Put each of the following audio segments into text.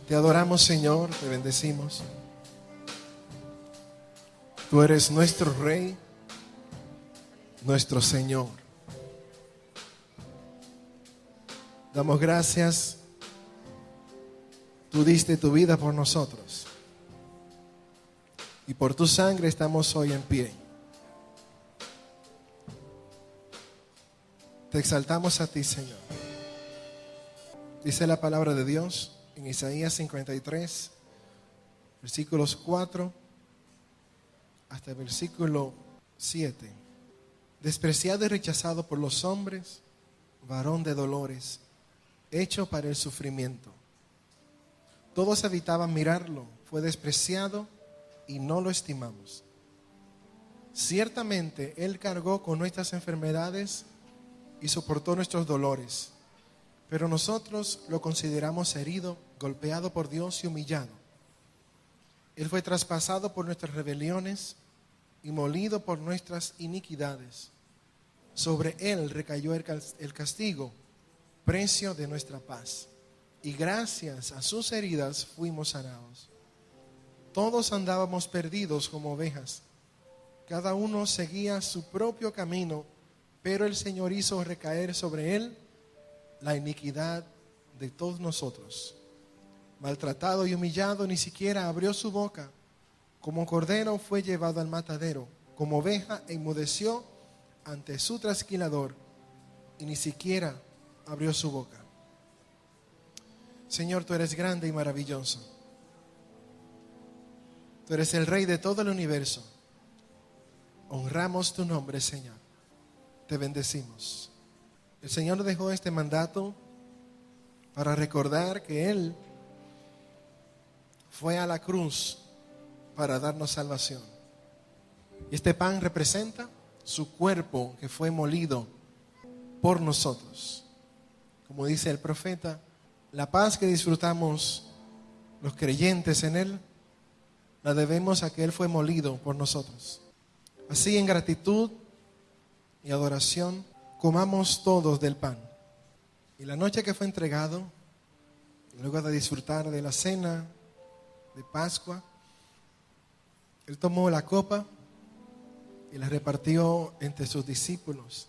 Te adoramos, Señor, te bendecimos. Tú eres nuestro Rey, nuestro Señor. Damos gracias. Tú diste tu vida por nosotros. Y por tu sangre estamos hoy en pie. Te exaltamos a ti, Señor. Dice la palabra de Dios en Isaías 53, versículos 4 hasta el versículo 7. Despreciado y rechazado por los hombres, varón de dolores, hecho para el sufrimiento. Todos evitaban mirarlo, fue despreciado y no lo estimamos. Ciertamente Él cargó con nuestras enfermedades y soportó nuestros dolores, pero nosotros lo consideramos herido, golpeado por Dios y humillado. Él fue traspasado por nuestras rebeliones y molido por nuestras iniquidades. Sobre Él recayó el castigo, precio de nuestra paz, y gracias a sus heridas fuimos sanados. Todos andábamos perdidos como ovejas, cada uno seguía su propio camino, pero el Señor hizo recaer sobre Él la iniquidad de todos nosotros. Maltratado y humillado, ni siquiera abrió su boca. Como cordero fue llevado al matadero, como oveja enmudeció ante su trasquilador, y ni siquiera abrió su boca. Señor, tú eres grande y maravilloso. Tú eres el Rey de todo el universo. Honramos tu nombre, Señor. Te bendecimos. El Señor dejó este mandato para recordar que Él fue a la cruz para darnos salvación. Y este pan representa su cuerpo que fue molido por nosotros. Como dice el profeta, la paz que disfrutamos los creyentes en Él, la debemos a que Él fue molido por nosotros. Así, en gratitud y adoración, comamos todos del pan. Y la noche que fue entregado, luego de disfrutar de la cena de Pascua, Él tomó la copa y la repartió entre sus discípulos.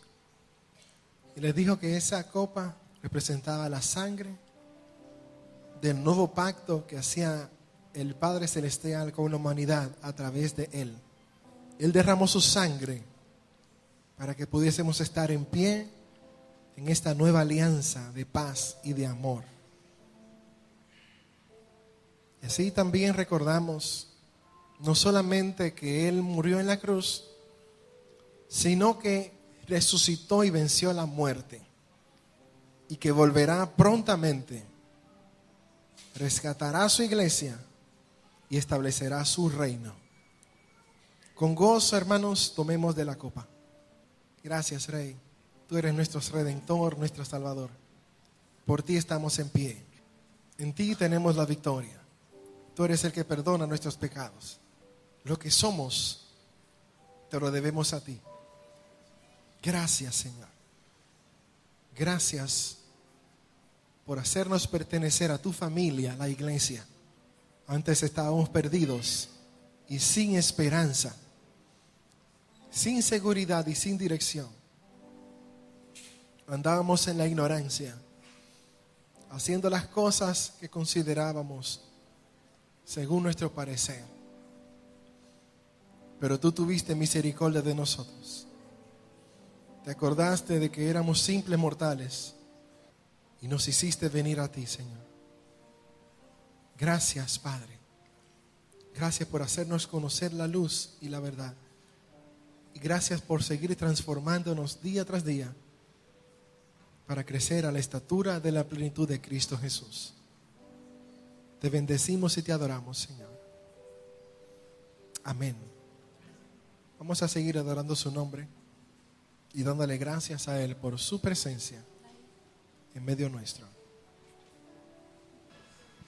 Y les dijo que esa copa representaba la sangre del nuevo pacto que hacía el Padre Celestial con la humanidad a través de Él. Él derramó su sangre para que pudiésemos estar en pie en esta nueva alianza de paz y de amor. Y así también recordamos no solamente que Él murió en la cruz, sino que resucitó y venció la muerte, y que volverá prontamente, rescatará a su iglesia y establecerá su reino. Con gozo, hermanos, tomemos de la copa. Gracias, Rey. Tú eres nuestro Redentor, nuestro Salvador. Por ti estamos en pie. En ti tenemos la victoria. Tú eres el que perdona nuestros pecados. Lo que somos, te lo debemos a ti. Gracias, Señor. Gracias por hacernos pertenecer a tu familia, la iglesia. Antes estábamos perdidos y sin esperanza, sin seguridad y sin dirección. Andábamos en la ignorancia, haciendo las cosas que considerábamos según nuestro parecer. Pero tú tuviste misericordia de nosotros. Te acordaste de que éramos simples mortales y nos hiciste venir a ti, Señor. Gracias, Padre. Gracias por hacernos conocer la luz y la verdad. Y gracias por seguir transformándonos día tras día para crecer a la estatura de la plenitud de Cristo Jesús. Te bendecimos y te adoramos, Señor. Amén. Vamos a seguir adorando su nombre y dándole gracias a Él por su presencia en medio nuestro.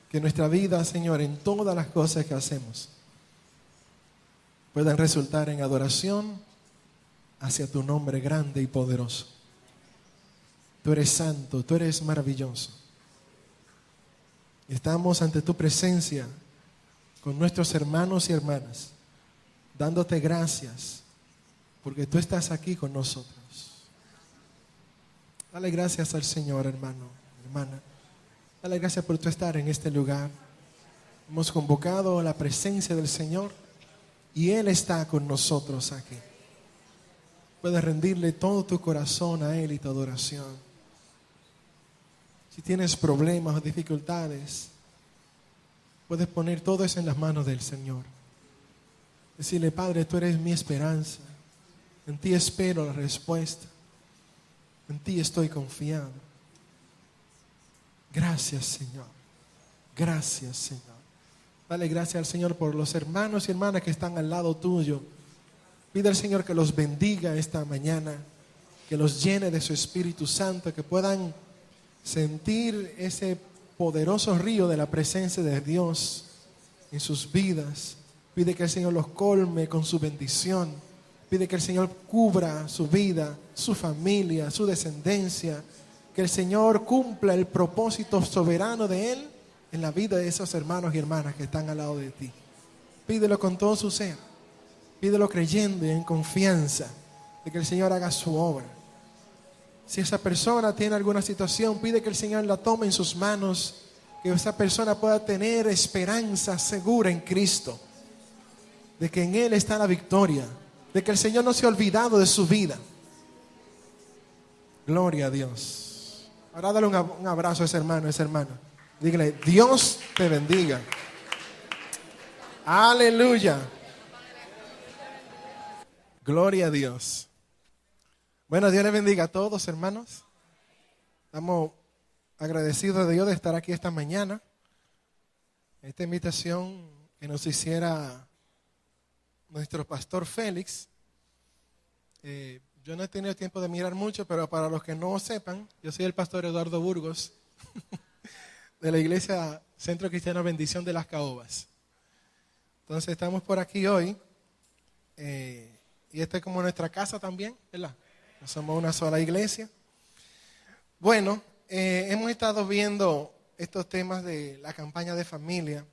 Que nuestra vida, Señor, en todas las cosas que hacemos, puedan resultar en adoración hacia tu nombre grande y poderoso. Tú eres santo, tú eres maravilloso. Estamos ante tu presencia con nuestros hermanos y hermanas, dándote gracias porque tú estás aquí con nosotros. Dale gracias al Señor, hermano, hermana. Dale gracias por tu estar en este lugar. Hemos convocado a la presencia del Señor y Él está con nosotros aquí. Puedes rendirle todo tu corazón a Él y tu adoración. Si tienes problemas o dificultades, puedes poner todo eso en las manos del Señor. Decirle, Padre, tú eres mi esperanza. En ti espero la respuesta. En ti estoy confiado. Gracias, Señor. Gracias, Señor. Dale gracias al Señor por los hermanos y hermanas que están al lado tuyo. Pide al Señor que los bendiga esta mañana, que los llene de su Espíritu Santo, que puedan sentir ese poderoso río de la presencia de Dios en sus vidas. Pide que el Señor los colme con su bendición. Pide que el Señor cubra su vida, su familia, su descendencia. Que el Señor cumpla el propósito soberano de Él en la vida de esos hermanos y hermanas que están al lado de ti. Pídelo con todo su ser. Pídelo creyendo y en confianza de que el Señor haga su obra. Si esa persona tiene alguna situación, pide que el Señor la tome en sus manos, que esa persona pueda tener esperanza segura en Cristo, de que en Él está la victoria, de que el Señor no se ha olvidado de su vida. Gloria a Dios. Ahora dale un abrazo a ese hermano, a esa hermana. Dígale, Dios te bendiga. Aleluya. Gloria a Dios. Bueno, Dios les bendiga a todos, hermanos. Estamos agradecidos de Dios de estar aquí esta mañana. Esta invitación que nos hiciera nuestro pastor Félix. Yo no he tenido tiempo de mirar mucho, pero para los que no sepan, yo soy el pastor Eduardo Burgos de la iglesia Centro Cristiano Bendición de las Caobas. Entonces estamos por aquí hoy. Y esta es como nuestra casa también, ¿verdad? Somos una sola iglesia. Bueno, hemos estado viendo estos temas de la campaña de familia.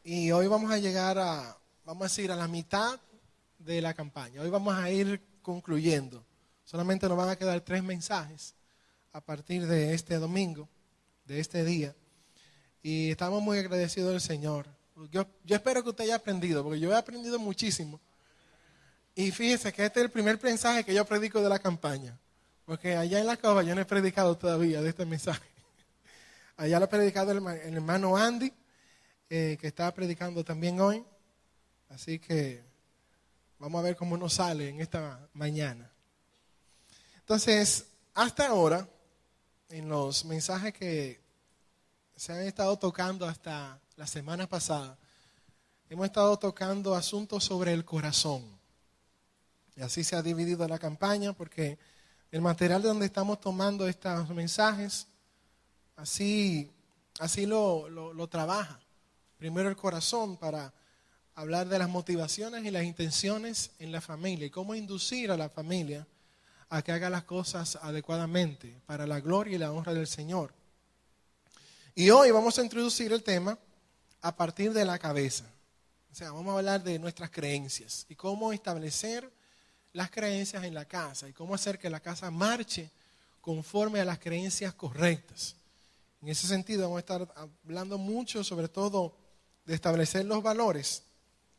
Y hoy vamos a llegar vamos a decir, a la mitad de la campaña. Hoy vamos a ir concluyendo. Solamente nos van a quedar 3 mensajes a partir de este domingo, de este día. Y estamos muy agradecidos del Señor. Yo espero que usted haya aprendido, porque yo he aprendido muchísimo. Y fíjese que este es el primer mensaje que yo predico de la campaña. Porque allá en la Cova yo no he predicado todavía de este mensaje. Allá lo ha predicado el hermano Andy, que está predicando también hoy. Así que vamos a ver cómo nos sale en esta mañana. Entonces, hasta ahora, en los mensajes que se han estado tocando hasta la semana pasada, hemos estado tocando asuntos sobre el corazón. Y así se ha dividido la campaña, porque el material de donde estamos tomando estos mensajes, así lo trabaja. Primero el corazón, para hablar de las motivaciones y las intenciones en la familia y cómo inducir a la familia a que haga las cosas adecuadamente para la gloria y la honra del Señor. Y hoy vamos a introducir el tema a partir de la cabeza. O sea, vamos a hablar de nuestras creencias y cómo establecer las creencias en la casa y cómo hacer que la casa marche conforme a las creencias correctas. En ese sentido vamos a estar hablando mucho, sobre todo, de establecer los valores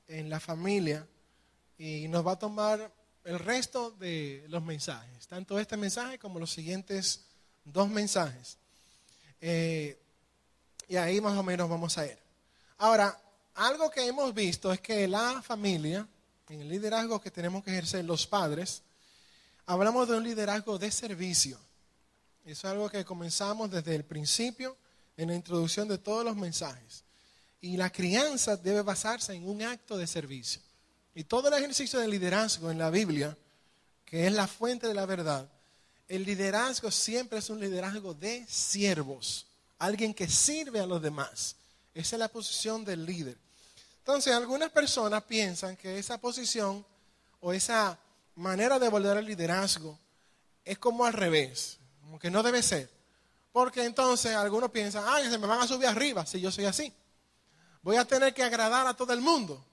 en la familia, y nos va a tomar el resto de los mensajes, tanto este mensaje como los siguientes 2 mensajes. Y ahí más o menos vamos a ir. Ahora, algo que hemos visto es que la familia, en el liderazgo que tenemos que ejercer los padres, hablamos de un liderazgo de servicio. Eso es algo que comenzamos desde el principio, en la introducción de todos los mensajes. Y la crianza debe basarse en un acto de servicio. Y todo el ejercicio de liderazgo en la Biblia, que es la fuente de la verdad, el liderazgo siempre es un liderazgo de siervos. Alguien que sirve a los demás. Esa es la posición del líder. Entonces, algunas personas piensan que esa posición o esa manera de abordar el liderazgo es como al revés, como que no debe ser. Porque entonces algunos piensan, ay, se me van a subir arriba si yo soy así. Voy a tener que agradar a todo el mundo.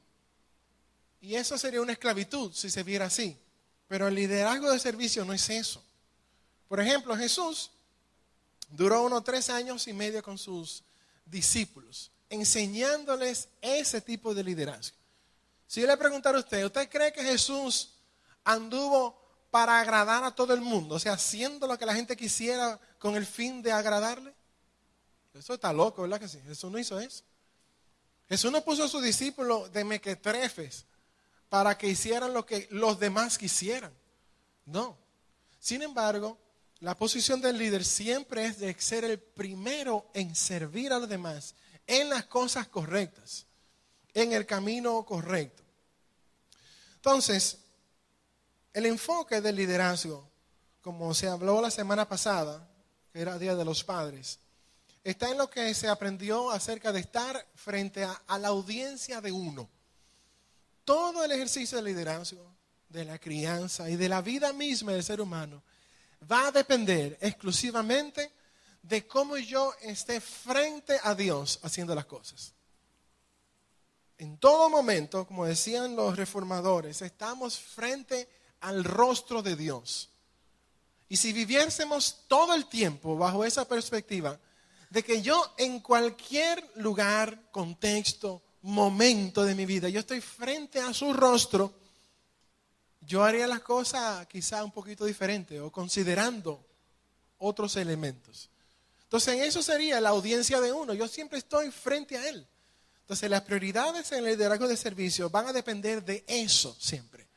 Y eso sería una esclavitud si se viera así. Pero el liderazgo de servicio no es eso. Por ejemplo, Jesús duró unos 3 años y medio con sus discípulos, enseñándoles ese tipo de liderazgo. Si yo le preguntara a usted, ¿usted cree que Jesús anduvo para agradar a todo el mundo? O sea, haciendo lo que la gente quisiera con el fin de agradarle. Eso está loco, ¿verdad que sí? Jesús no hizo eso. Jesús no puso a sus discípulos de mequetrefes para que hicieran lo que los demás quisieran. No. Sin embargo, la posición del líder siempre es de ser el primero en servir a los demás en las cosas correctas, en el camino correcto. Entonces, el enfoque del liderazgo, como se habló la semana pasada, que era Día de los Padres, está en lo que se aprendió acerca de estar frente a la audiencia de uno. Todo el ejercicio del liderazgo, de la crianza y de la vida misma del ser humano va a depender exclusivamente de cómo yo esté frente a Dios haciendo las cosas. En todo momento, como decían los reformadores, estamos frente al rostro de Dios. Y si viviésemos todo el tiempo bajo esa perspectiva de que yo en cualquier lugar, contexto, momento de mi vida, yo estoy frente a su rostro, yo haría las cosas quizá un poquito diferente o considerando otros elementos. Entonces, en eso sería la audiencia de uno. Yo siempre estoy frente a él. Entonces, las prioridades en el liderazgo de servicio van a depender de eso siempre.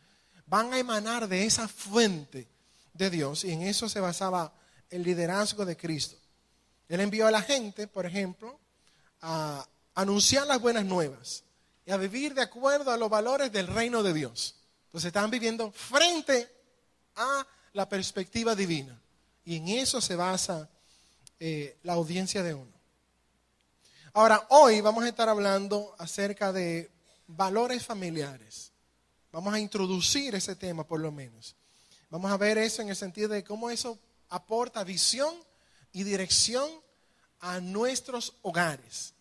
Van a emanar de esa fuente de Dios y en eso se basaba el liderazgo de Cristo. Él envió a la gente, por ejemplo, a anunciar las buenas nuevas y a vivir de acuerdo a los valores del reino de Dios. Entonces estaban viviendo frente a la perspectiva divina. Y en eso se basa la audiencia de uno. Ahora, hoy vamos a estar hablando acerca de valores familiares. Vamos a introducir ese tema por lo menos. Vamos a ver eso en el sentido de cómo eso aporta visión y dirección a nuestros hogares.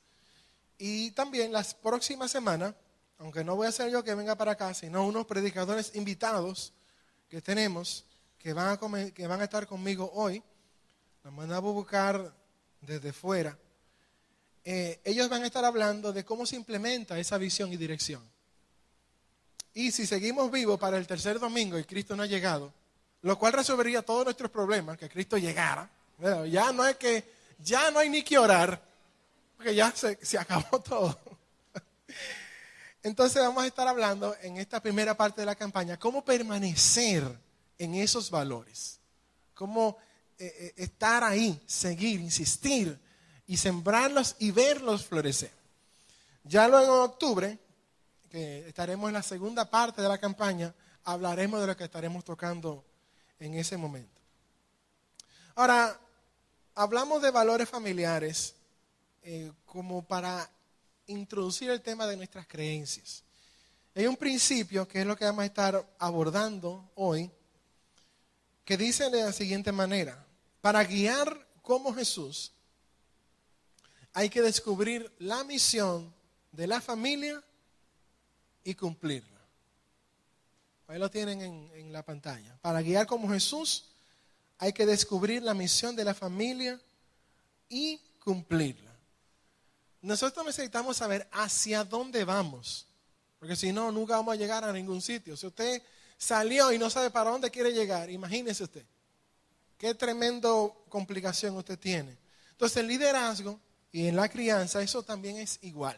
Y también las próximas semanas, aunque no voy a ser yo que venga para acá, sino unos predicadores invitados que tenemos, que van a estar conmigo hoy, los mandamos a buscar desde fuera. Ellos van a estar hablando de cómo se implementa esa visión y dirección. Y si seguimos vivos para el tercer domingo y Cristo no ha llegado, lo cual resolvería todos nuestros problemas, que Cristo llegara. Bueno, ya no hay ni que orar, porque ya se acabó todo. Entonces vamos a estar hablando en esta primera parte de la campaña, cómo permanecer en esos valores, cómo estar ahí, seguir, insistir y sembrarlos y verlos florecer. Ya luego en octubre, que estaremos en la segunda parte de la campaña, hablaremos de lo que estaremos tocando en ese momento. Ahora, hablamos de valores familiares como para introducir el tema de nuestras creencias. Hay un principio que es lo que vamos a estar abordando hoy, que dice de la siguiente manera: para guiar como Jesús, hay que descubrir la misión de la familia y cumplirla. Ahí lo tienen en la pantalla. Para guiar como Jesús, hay que descubrir la misión de la familia y cumplirla. Nosotros necesitamos saber hacia dónde vamos, porque si no, nunca vamos a llegar a ningún sitio. Si usted salió y no sabe para dónde quiere llegar, imagínese usted, qué tremendo complicación usted tiene. Entonces, el liderazgo y en la crianza, eso también es igual.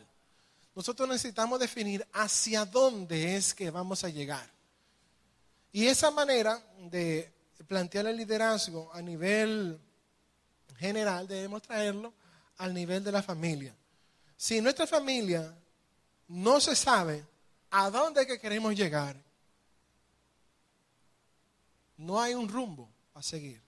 Nosotros necesitamos definir hacia dónde es que vamos a llegar. Y esa manera de plantear el liderazgo a nivel general, debemos traerlo al nivel de la familia. Si nuestra familia no se sabe a dónde es que queremos llegar, no hay un rumbo a seguir.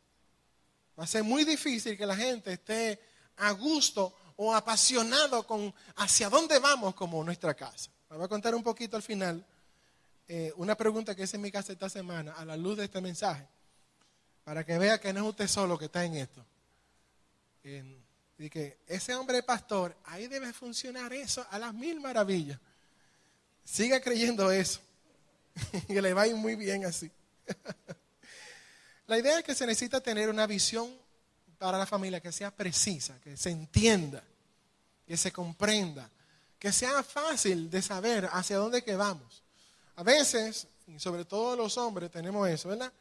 Va a ser muy difícil que la gente esté a gusto o apasionado con hacia dónde vamos como nuestra casa. Me voy a contar un poquito al final una pregunta que hice en mi casa esta semana a la luz de este mensaje, para que vea que no es usted solo que está en esto. Y que ese hombre pastor, ahí debe funcionar eso a las 1000 maravillas. Siga creyendo eso. Que le va a ir muy bien así. La idea es que se necesita tener una visión para la familia que sea precisa, que se entienda, que se comprenda, que sea fácil de saber hacia dónde que vamos. A veces, y sobre todo los hombres tenemos eso, ¿verdad?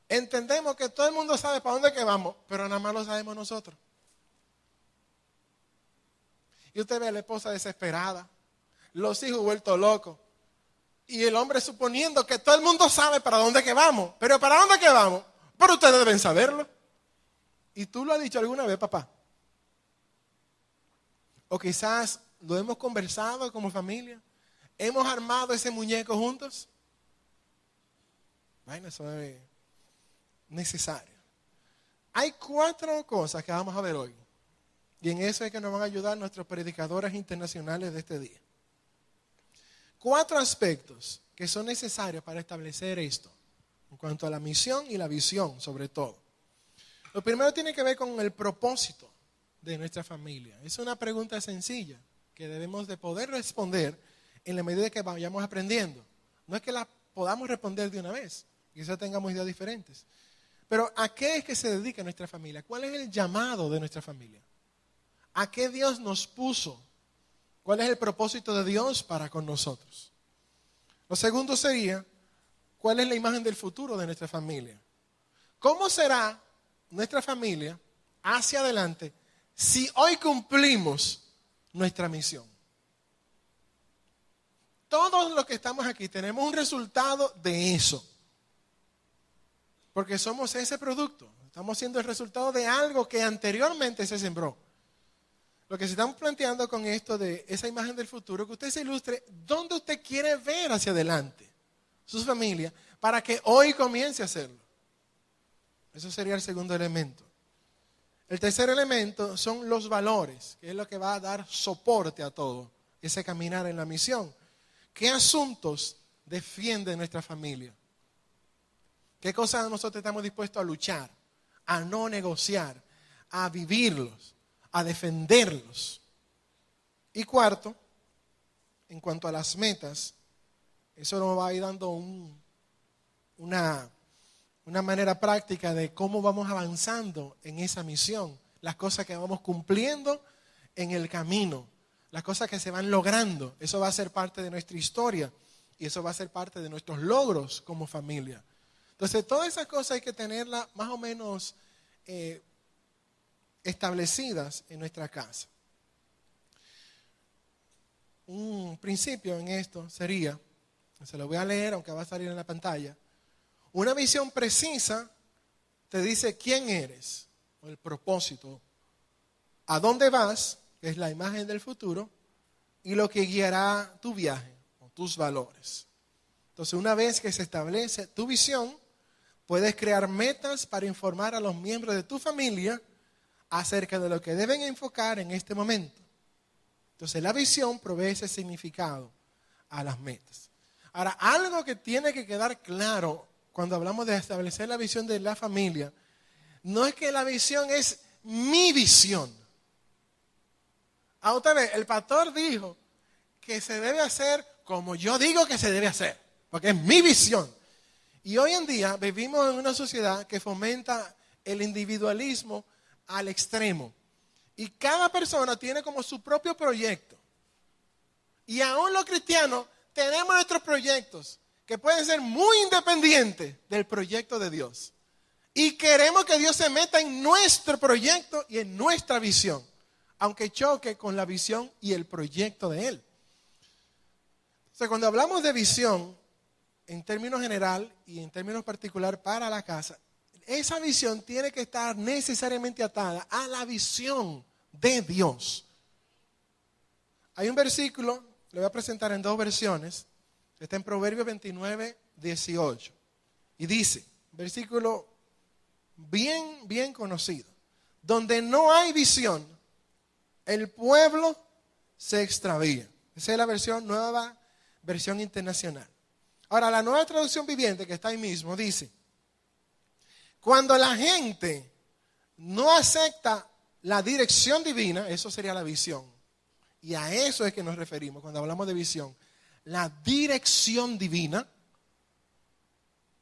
Entendemos que todo el mundo sabe para dónde que vamos, pero nada más lo sabemos nosotros. Y usted ve a la esposa desesperada, los hijos vueltos locos, y el hombre suponiendo que todo el mundo sabe para dónde que vamos. ¿Pero para dónde que vamos? Pero ustedes deben saberlo. ¿Y tú lo has dicho alguna vez, papá? O quizás lo hemos conversado como familia. ¿Hemos armado ese muñeco juntos? Bueno, eso es necesario. Hay 4 cosas que vamos a ver hoy. Y en eso es que nos van a ayudar nuestros predicadores internacionales de este día. 4 aspectos que son necesarios para establecer esto, en cuanto a la misión y la visión, sobre todo. Lo primero tiene que ver con el propósito de nuestra familia. Es una pregunta sencilla que debemos de poder responder en la medida que vayamos aprendiendo. No es que la podamos responder de una vez, quizás tengamos ideas diferentes. Pero ¿a qué es que se dedica nuestra familia? ¿Cuál es el llamado de nuestra familia? ¿A qué Dios nos puso? ¿Cuál es el propósito de Dios para con nosotros? Lo segundo sería, ¿cuál es la imagen del futuro de nuestra familia? ¿Cómo será nuestra familia hacia adelante si hoy cumplimos nuestra misión? Todos los que estamos aquí tenemos un resultado de eso. Porque somos ese producto. Estamos siendo el resultado de algo que anteriormente se sembró. Lo que se estamos planteando con esto de esa imagen del futuro, que usted se ilustre dónde usted quiere ver hacia adelante su familia para que hoy comience a hacerlo. Eso sería el segundo elemento. El tercer elemento son los valores, que es lo que va a dar soporte a todo ese caminar en la misión. ¿Qué asuntos defiende nuestra familia? ¿Qué cosas nosotros estamos dispuestos a luchar, a no negociar, a vivirlos, a defenderlos? Y cuarto, en cuanto a las metas, eso nos va a ir dando una manera práctica de cómo vamos avanzando en esa misión, las cosas que vamos cumpliendo en el camino, las cosas que se van logrando. Eso va a ser parte de nuestra historia y eso va a ser parte de nuestros logros como familia. Entonces, todas esas cosas hay que tenerlas más o menos establecidas en nuestra casa. Un principio en esto sería, se lo voy a leer aunque va a salir en la pantalla. Una visión precisa te dice quién eres, o el propósito, a dónde vas, que es la imagen del futuro, y lo que guiará tu viaje, o tus valores. Entonces, una vez que se establece tu visión, puedes crear metas para informar a los miembros de tu familia acerca de lo que deben enfocar en este momento. Entonces, la visión provee ese significado a las metas. Ahora, algo que tiene que quedar claro cuando hablamos de establecer la visión de la familia, no es que la visión es mi visión. Otra vez, el pastor dijo que se debe hacer como yo digo que se debe hacer, porque es mi visión. Y hoy en día vivimos en una sociedad que fomenta el individualismo al extremo. Y cada persona tiene como su propio proyecto. Y aún los cristianos tenemos nuestros proyectos que pueden ser muy independientes del proyecto de Dios. Y queremos que Dios se meta en nuestro proyecto y en nuestra visión, aunque choque con la visión y el proyecto de Él. O sea, cuando hablamos de visión, en términos general y en términos particular para la casa, esa visión tiene que estar necesariamente atada a la visión de Dios. Hay un versículo, lo voy a presentar en 2 versiones, está en Proverbios 29, 18. Y dice, versículo bien conocido, donde no hay visión, el pueblo se extravía. Esa es la versión nueva, versión internacional. Ahora, la Nueva Traducción Viviente, que está ahí mismo, dice, cuando la gente no acepta la dirección divina, eso sería la visión. Y a eso es que nos referimos cuando hablamos de visión. La dirección divina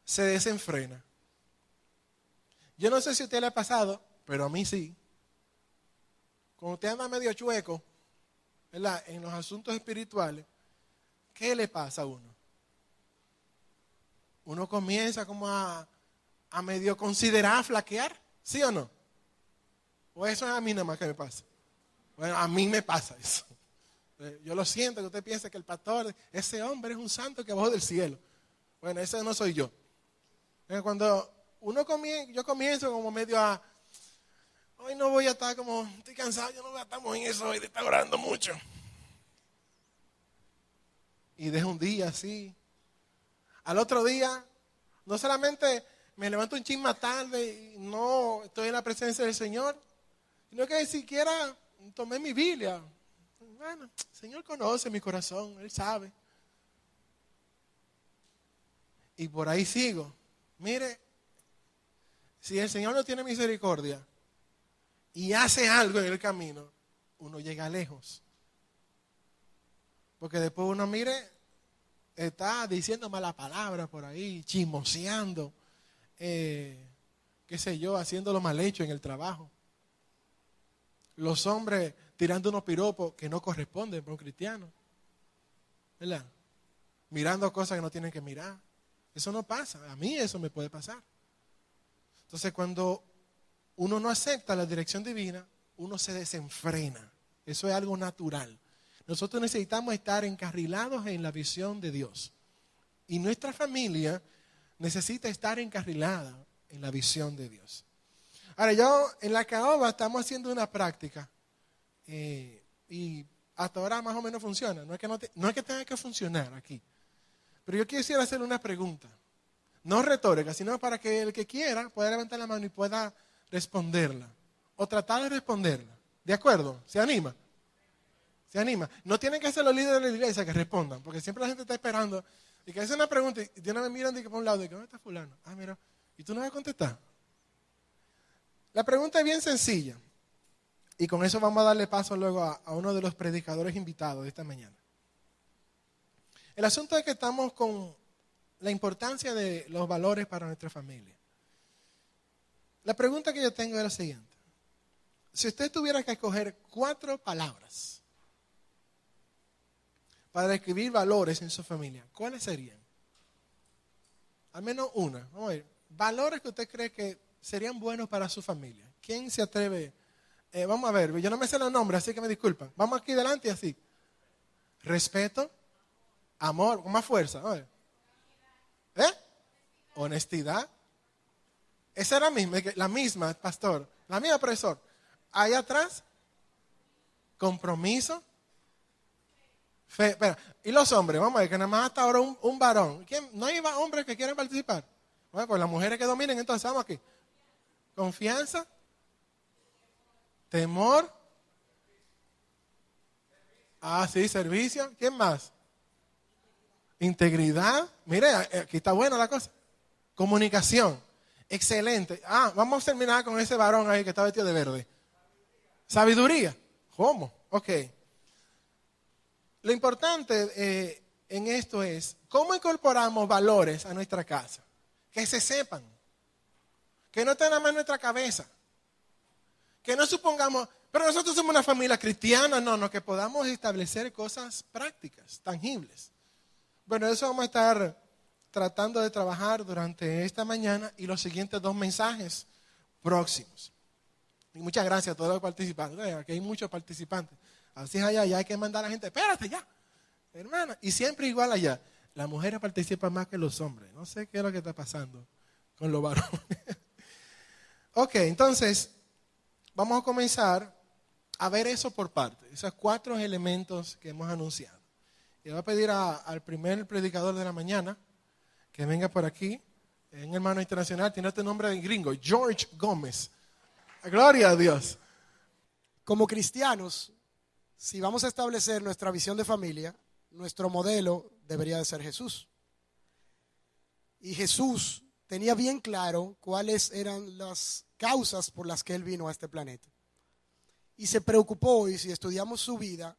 se desenfrena. Yo no sé si a usted le ha pasado, pero a mí sí. Cuando usted anda medio chueco, ¿verdad?, en los asuntos espirituales, ¿qué le pasa a uno? Uno comienza como a medio considerar flaquear, ¿sí o no? ¿O eso es a mí nada más que me pasa? Bueno, a mí me pasa eso. Yo lo siento que usted piense que el pastor, ese hombre es un santo que bajó del cielo. Bueno, ese no soy yo. Cuando yo comienzo como medio a, hoy no voy a estar como, estoy cansado, yo no voy a estar en eso hoy de estar orando mucho. Y dejo un día así. Al otro día, no solamente me levanto un chin más tarde y no estoy en la presencia del Señor, sino que ni siquiera tomé mi Biblia. Bueno, el Señor conoce mi corazón, Él sabe. Y por ahí sigo. Mire, si el Señor no tiene misericordia y hace algo en el camino, uno llega lejos. Porque después uno, mire, está diciendo malas palabras por ahí, chismoseando, qué sé yo, haciendo lo mal hecho en el trabajo. Los hombres tirando unos piropos que no corresponden para un cristiano, ¿verdad? Mirando cosas que no tienen que mirar. Eso no pasa, a mí eso me puede pasar. Entonces cuando uno no acepta la dirección divina, uno se desenfrena. Eso es algo natural. Nosotros necesitamos estar encarrilados en la visión de Dios. Y nuestra familia necesita estar encarrilada en la visión de Dios. Ahora, yo en la caoba estamos haciendo una práctica y hasta ahora más o menos funciona. No es que tenga que funcionar aquí. Pero yo quisiera hacerle una pregunta. No retórica, sino para que el que quiera pueda levantar la mano y pueda responderla. O tratar de responderla. ¿De acuerdo? ¿Se anima? Se anima. No tienen que ser los líderes de la iglesia que respondan, porque siempre la gente está esperando y que hacen una pregunta y de una vez miran y que por un lado, y que ¿dónde está fulano? Ah, mira, ¿y tú no vas a contestar? La pregunta es bien sencilla y con eso vamos a darle paso luego a uno de los predicadores invitados de esta mañana. El asunto es que estamos con la importancia de los valores para nuestra familia. La pregunta que yo tengo es la siguiente. Si usted tuviera que escoger 4 palabras para describir valores en su familia, ¿cuáles serían? Al menos una. Vamos a ver. Valores que usted cree que serían buenos para su familia. ¿Quién se atreve? Vamos a ver, yo no me sé los nombres, así que me disculpan. Vamos aquí delante así. Respeto, amor, con más fuerza. A ver. Honestidad. Esa era la misma, pastor. La misma, profesor. Ahí atrás, compromiso. Fe. Espera. Y los hombres, vamos a ver, que nada más hasta ahora un varón. ¿Quién? ¿No hay hombres que quieran participar? Bueno, pues las mujeres que dominen, entonces vamos aquí. Confianza. Temor. Sí, servicio. ¿Quién más? Integridad. Mire, aquí está buena la cosa. Comunicación. Excelente. Vamos a terminar con ese varón ahí que está vestido de verde. Sabiduría. ¿Cómo? Ok. Lo importante en esto es cómo incorporamos valores a nuestra casa. Que se sepan. Que no estén nada más en nuestra cabeza. Que no supongamos, pero nosotros somos una familia cristiana. No, que podamos establecer cosas prácticas, tangibles. Bueno, eso vamos a estar tratando de trabajar durante esta mañana y los siguientes 2 mensajes próximos. Y muchas gracias a todos los participantes. Aquí hay muchos participantes. Así es allá, ya hay que mandar a la gente, espérate ya, hermana. Y siempre igual allá. Las mujeres participan más que los hombres. No sé qué es lo que está pasando con los varones. Ok, entonces, vamos a comenzar a ver eso por parte. Esos 4 elementos que hemos anunciado. Y voy a pedir al primer predicador de la mañana que venga por aquí. Un hermano internacional, tiene este nombre de gringo, George Gómez. Gloria a Dios. Como cristianos, si vamos a establecer nuestra visión de familia, nuestro modelo debería de ser Jesús. Y Jesús tenía bien claro cuáles eran las causas por las que Él vino a este planeta. y se preocupó, y si estudiamos su vida,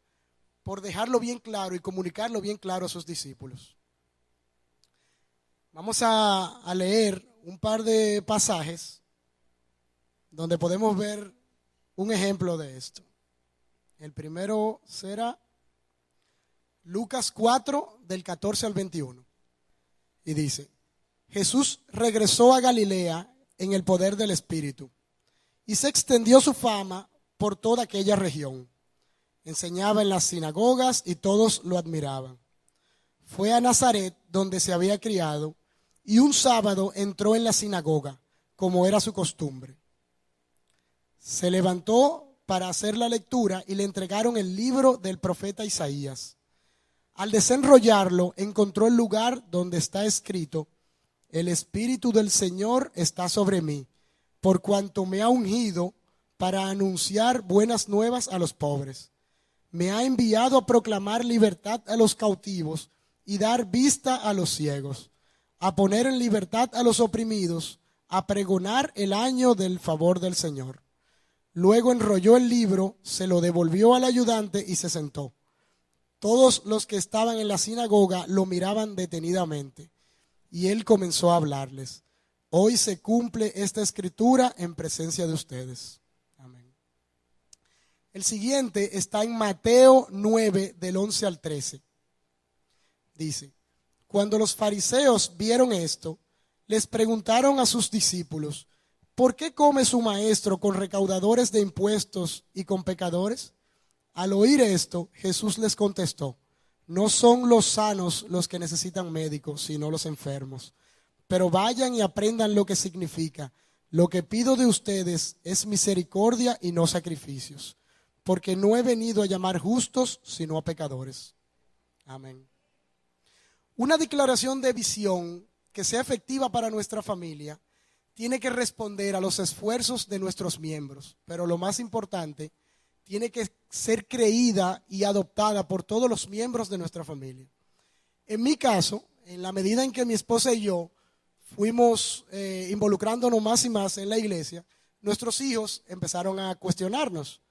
por dejarlo bien claro y comunicarlo bien claro a sus discípulos. Vamos a leer un par de pasajes donde podemos ver un ejemplo de esto. El primero será Lucas 4, del 14 al 21. Y dice: Jesús regresó a Galilea en el poder del Espíritu, y se extendió su fama por toda aquella región. Enseñaba en las sinagogas y todos lo admiraban. Fue a Nazaret, donde se había criado, y un sábado entró en la sinagoga, como era su costumbre. Se levantó para hacer la lectura y le entregaron el libro del profeta Isaías. Al desenrollarlo, encontró el lugar donde está escrito: El Espíritu del Señor está sobre mí, por cuanto me ha ungido para anunciar buenas nuevas a los pobres. Me ha enviado a proclamar libertad a los cautivos y dar vista a los ciegos, a poner en libertad a los oprimidos, a pregonar el año del favor del Señor. Luego enrolló el libro, se lo devolvió al ayudante y se sentó. Todos los que estaban en la sinagoga lo miraban detenidamente, y él comenzó a hablarles: Hoy se cumple esta escritura en presencia de ustedes. Amén. El siguiente está en Mateo 9, del 11 al 13. Dice: Cuando los fariseos vieron esto, les preguntaron a sus discípulos: ¿Por qué come su maestro con recaudadores de impuestos y con pecadores? Al oír esto, Jesús les contestó: No son los sanos los que necesitan médicos, sino los enfermos. Pero vayan y aprendan lo que significa: Lo que pido de ustedes es misericordia y no sacrificios, porque no he venido a llamar justos, sino a pecadores. Amén. Una declaración de visión que sea efectiva para nuestra familia tiene que responder a los esfuerzos de nuestros miembros, pero lo más importante, tiene que ser creída y adoptada por todos los miembros de nuestra familia. En mi caso, en la medida en que mi esposa y yo fuimos involucrándonos más y más en la iglesia, nuestros hijos empezaron a cuestionarnos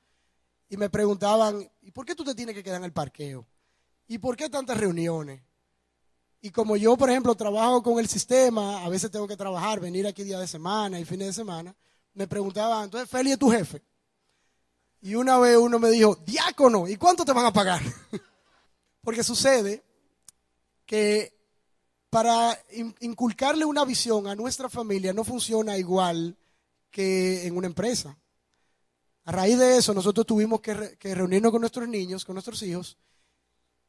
y me preguntaban: ¿y por qué tú te tienes que quedar en el parqueo? ¿Y por qué tantas reuniones? Y como yo, por ejemplo, trabajo con el sistema, a veces tengo que trabajar, venir aquí día de semana y fines de semana, me preguntaban: entonces, Feli es tu jefe. Y una vez uno me dijo: diácono, ¿y cuánto te van a pagar? Porque sucede que para inculcarle una visión a nuestra familia no funciona igual que en una empresa. A raíz de eso, nosotros tuvimos que reunirnos con nuestros niños, con nuestros hijos,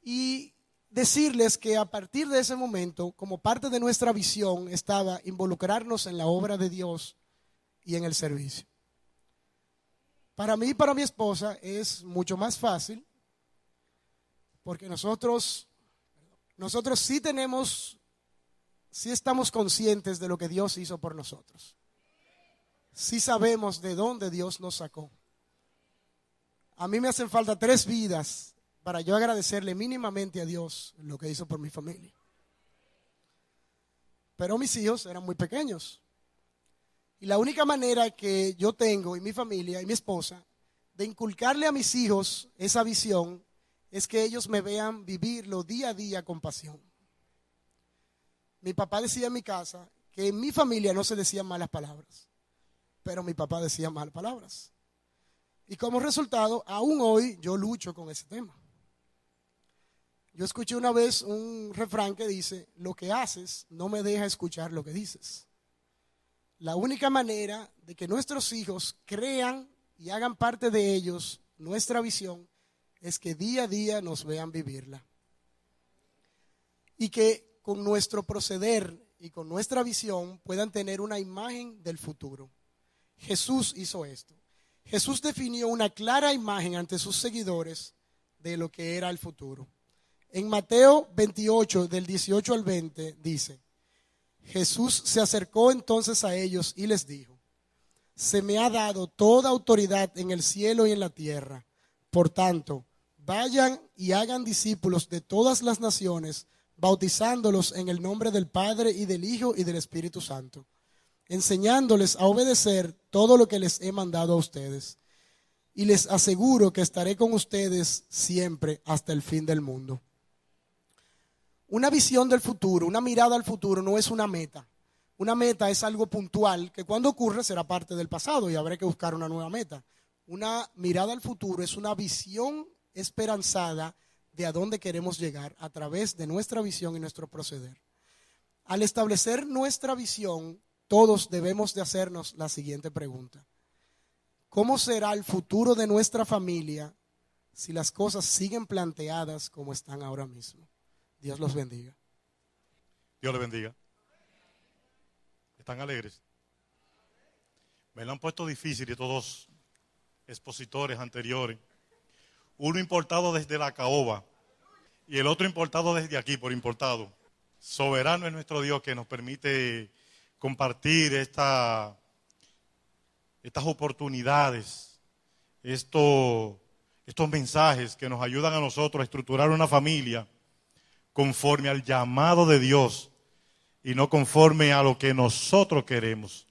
y decirles que a partir de ese momento, como parte de nuestra visión, estaba involucrarnos en la obra de Dios y en el servicio. Para mí y para mi esposa es mucho más fácil, porque nosotros sí estamos conscientes de lo que Dios hizo por nosotros. Sí sabemos de dónde Dios nos sacó. A mí me hacen falta 3 vidas para yo agradecerle mínimamente a Dios lo que hizo por mi familia. Pero mis hijos eran muy pequeños. Y la única manera que yo tengo y mi familia y mi esposa de inculcarle a mis hijos esa visión es que ellos me vean vivirlo día a día con pasión. Mi papá decía en mi casa que en mi familia no se decían malas palabras, pero mi papá decía malas palabras. Y como resultado, aún hoy yo lucho con ese tema. Yo escuché una vez un refrán que dice: lo que haces no me deja escuchar lo que dices. La única manera de que nuestros hijos crean y hagan parte de ellos nuestra visión es que día a día nos vean vivirla. Y que con nuestro proceder y con nuestra visión puedan tener una imagen del futuro. Jesús hizo esto. Jesús definió una clara imagen ante sus seguidores de lo que era el futuro. En Mateo 28, del 18 al 20, dice: Jesús se acercó entonces a ellos y les dijo: se me ha dado toda autoridad en el cielo y en la tierra. Por tanto, vayan y hagan discípulos de todas las naciones, bautizándolos en el nombre del Padre y del Hijo y del Espíritu Santo, enseñándoles a obedecer todo lo que les he mandado a ustedes. y les aseguro que estaré con ustedes siempre hasta el fin del mundo. Una visión del futuro, una mirada al futuro no es una meta. Una meta es algo puntual que cuando ocurre será parte del pasado y habrá que buscar una nueva meta. Una mirada al futuro es una visión esperanzada de a dónde queremos llegar a través de nuestra visión y nuestro proceder. Al establecer nuestra visión, todos debemos de hacernos la siguiente pregunta: ¿cómo será el futuro de nuestra familia si las cosas siguen planteadas como están ahora mismo? Dios los bendiga. Dios les bendiga. ¿Están alegres? Me lo han puesto difícil estos dos expositores anteriores. Uno importado desde la caoba y el otro importado desde aquí, por importado. Soberano es nuestro Dios que nos permite compartir estas oportunidades, estos mensajes que nos ayudan a nosotros a estructurar una familia conforme al llamado de Dios y no conforme a lo que nosotros queremos,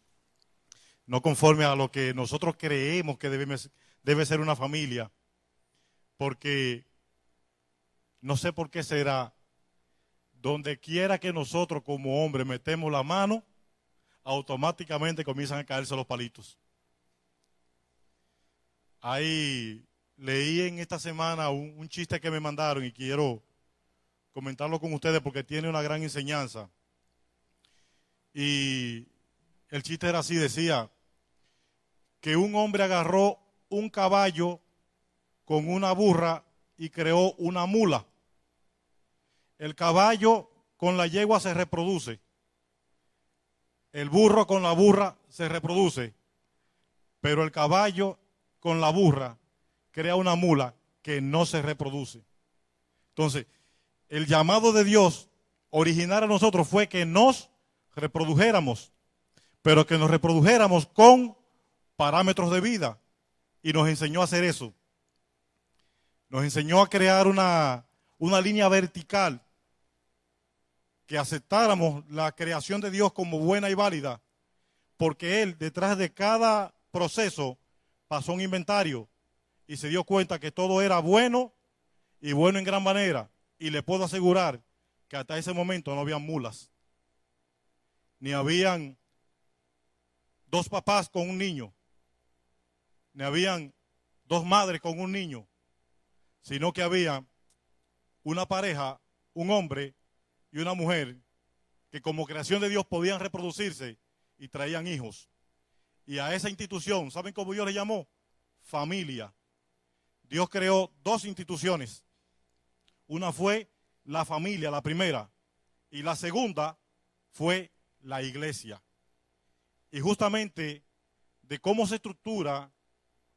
no conforme a lo que nosotros creemos que debe ser una familia, porque no sé por qué será, donde quiera que nosotros como hombres metemos la mano, automáticamente comienzan a caerse los palitos. Ahí leí en esta semana un chiste que me mandaron y quiero comentarlo con ustedes porque tiene una gran enseñanza. Y el chiste era así, decía que un hombre agarró un caballo con una burra y creó una mula. El caballo con la yegua se reproduce. El burro con la burra se reproduce. Pero el caballo con la burra crea una mula que no se reproduce. Entonces, el llamado de Dios original a nosotros fue que nos reprodujéramos, pero que nos reprodujéramos con parámetros de vida. Y nos enseñó a hacer eso. Nos enseñó a crear una línea vertical, que aceptáramos la creación de Dios como buena y válida, porque Él, detrás de cada proceso, pasó un inventario y se dio cuenta que todo era bueno y bueno en gran manera. Y le puedo asegurar que hasta ese momento no habían mulas, ni habían dos papás con un niño, ni habían dos madres con un niño, sino que había una pareja, un hombre y una mujer, que como creación de Dios podían reproducirse y traían hijos. Y a esa institución, ¿saben cómo Dios le llamó? Familia. Dios creó dos instituciones. Una fue la familia, la primera, y la segunda fue la iglesia. Y justamente de cómo se estructura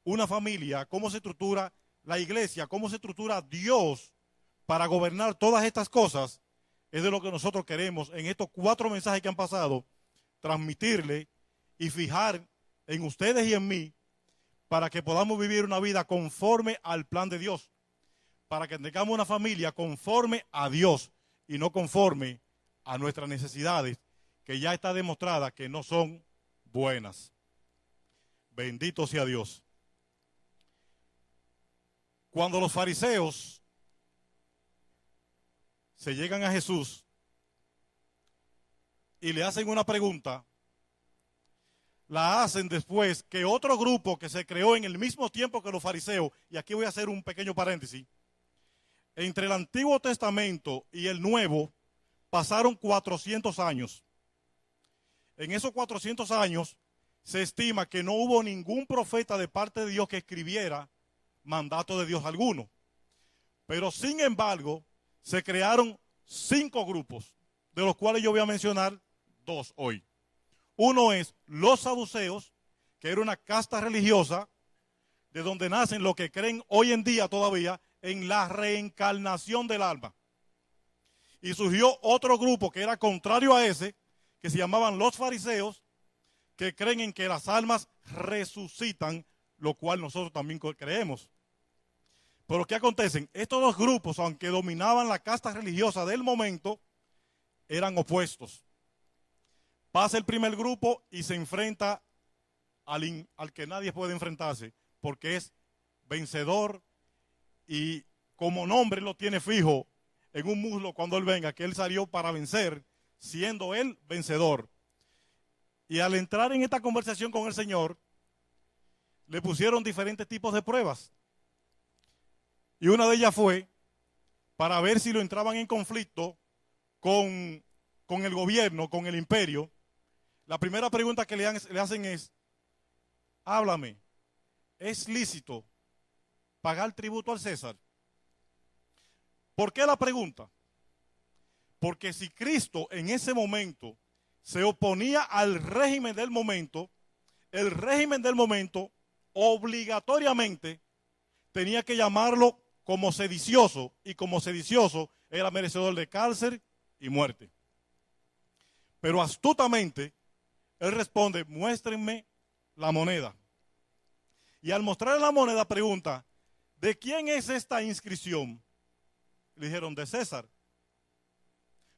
una familia, cómo se estructura la iglesia, cómo se estructura Dios para gobernar todas estas cosas, es de lo que nosotros queremos en estos 4 mensajes que han pasado, transmitirle y fijar en ustedes y en mí, para que podamos vivir una vida conforme al plan de Dios, para que tengamos una familia conforme a Dios y no conforme a nuestras necesidades, que ya está demostrada que no son buenas. Bendito sea Dios. Cuando los fariseos se llegan a Jesús y le hacen una pregunta, la hacen después que otro grupo que se creó en el mismo tiempo que los fariseos, y aquí voy a hacer un pequeño paréntesis, entre el Antiguo Testamento y el Nuevo pasaron 400 años. En esos 400 años se estima que no hubo ningún profeta de parte de Dios que escribiera mandato de Dios alguno. Pero sin embargo, se crearon 5 grupos, de los cuales yo voy a mencionar 2 hoy. Uno es los saduceos, que era una casta religiosa, de donde nacen los que creen hoy en día todavía en la reencarnación del alma. Y surgió otro grupo que era contrario a ese, que se llamaban los fariseos, que creen en que las almas resucitan, lo cual nosotros también creemos. Pero ¿qué acontece? Estos dos grupos, aunque dominaban la casta religiosa del momento, eran opuestos. Pasa el primer grupo y se enfrenta al que nadie puede enfrentarse, porque es vencedor, y como nombre lo tiene fijo en un muslo cuando Él venga, que Él salió para vencer, siendo Él vencedor. Y al entrar en esta conversación con el Señor, le pusieron diferentes tipos de pruebas. Y una de ellas fue para ver si lo entraban en conflicto con el gobierno, con el imperio. La primera pregunta que le hacen es: háblame, ¿es lícito pagar tributo al César? ¿Por qué la pregunta? Porque si Cristo en ese momento se oponía al régimen del momento, el régimen del momento obligatoriamente tenía que llamarlo como sedicioso, y como sedicioso era merecedor de cárcel y muerte. Pero astutamente él responde: muéstrenme la moneda. Y al mostrarle la moneda pregunta: ¿de quién es esta inscripción? Le dijeron: de César.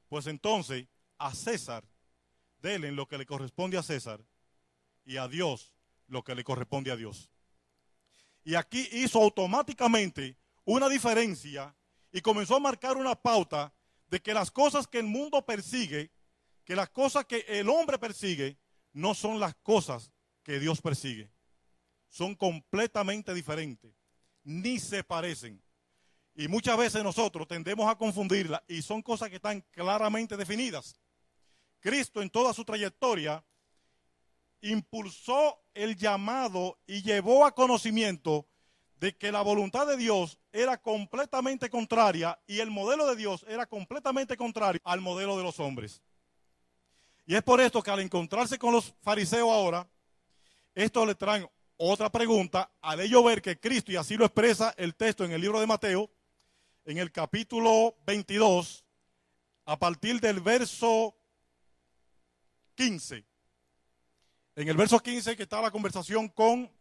Pues entonces a César denle lo que le corresponde a César, y a Dios lo que le corresponde a Dios. Y aquí hizo automáticamente una diferencia y comenzó a marcar una pauta de que las cosas que el mundo persigue, que las cosas que el hombre persigue, no son las cosas que Dios persigue. Son completamente diferentes, ni se parecen. Y muchas veces nosotros tendemos a confundirlas, y son cosas que están claramente definidas. Cristo en toda su trayectoria impulsó el llamado y llevó a conocimiento de que la voluntad de Dios era completamente contraria, y el modelo de Dios era completamente contrario al modelo de los hombres. Y es por esto que al encontrarse con los fariseos ahora, estos le traen otra pregunta, al ellos ver que Cristo, y así lo expresa el texto en el libro de Mateo, en el capítulo 22, a partir del verso 15. En el verso 15 que está la conversación con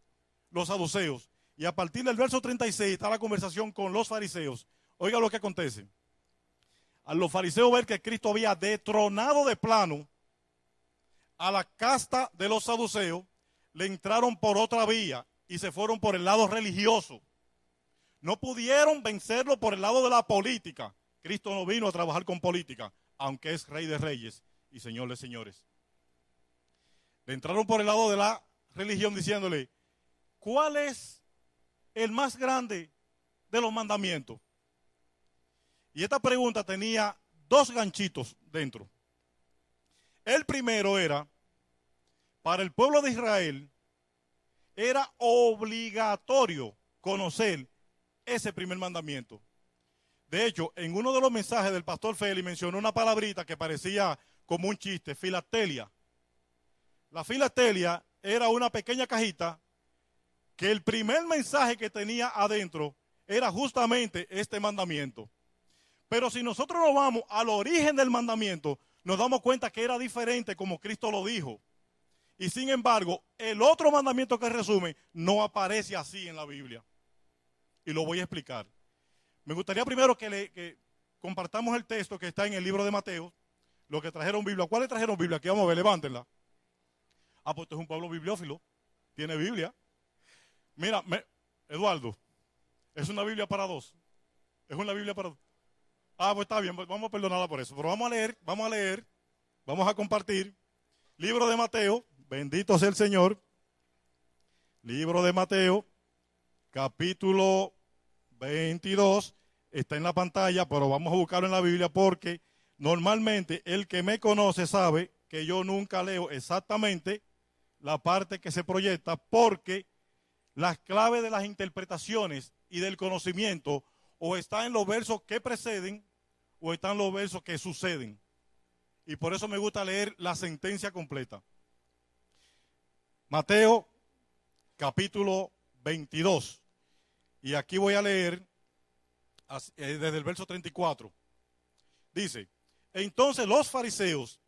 los saduceos, y a partir del verso 36 está la conversación con los fariseos. Oiga lo que acontece. A los fariseos ver que Cristo había detronado de plano a la casta de los saduceos, le entraron por otra vía y se fueron por el lado religioso. No pudieron vencerlo por el lado de la política. Cristo no vino a trabajar con política, aunque es Rey de Reyes y Señor de Señores. Le entraron por el lado de la religión diciéndole: ¿cuál es el más grande de los mandamientos? Y esta pregunta tenía dos ganchitos dentro. El primero era: para el pueblo de Israel era obligatorio conocer ese primer mandamiento. De hecho, en uno de los mensajes del pastor Félix mencionó una palabrita que parecía como un chiste: filatelia. La filatelia era una pequeña cajita que el primer mensaje que tenía adentro era justamente este mandamiento. Pero si nosotros nos vamos al origen del mandamiento, nos damos cuenta que era diferente como Cristo lo dijo. Y sin embargo, el otro mandamiento que resume no aparece así en la Biblia. Y lo voy a explicar. Me gustaría primero que compartamos el texto que está en el libro de Mateo. Los que trajeron Biblia. ¿Cuáles trajeron Biblia? Aquí vamos a ver, levántenla. Ah, pues esto es un pueblo bibliófilo. Tiene Biblia. Mira, Eduardo, es una Biblia para dos. Es una Biblia para dos. Ah, pues está bien, pues vamos a perdonarla por eso. Pero vamos a leer, vamos a compartir. Libro de Mateo, bendito sea el Señor. Libro de Mateo, capítulo 22. Está en la pantalla, pero vamos a buscarlo en la Biblia porque normalmente el que me conoce sabe que yo nunca leo exactamente la parte que se proyecta, porque las claves de las interpretaciones y del conocimiento o están en los versos que preceden o están en los versos que suceden. Y por eso me gusta leer la sentencia completa. Mateo, capítulo 22. Y aquí voy a leer desde el verso 34. Dice: entonces los fariseos,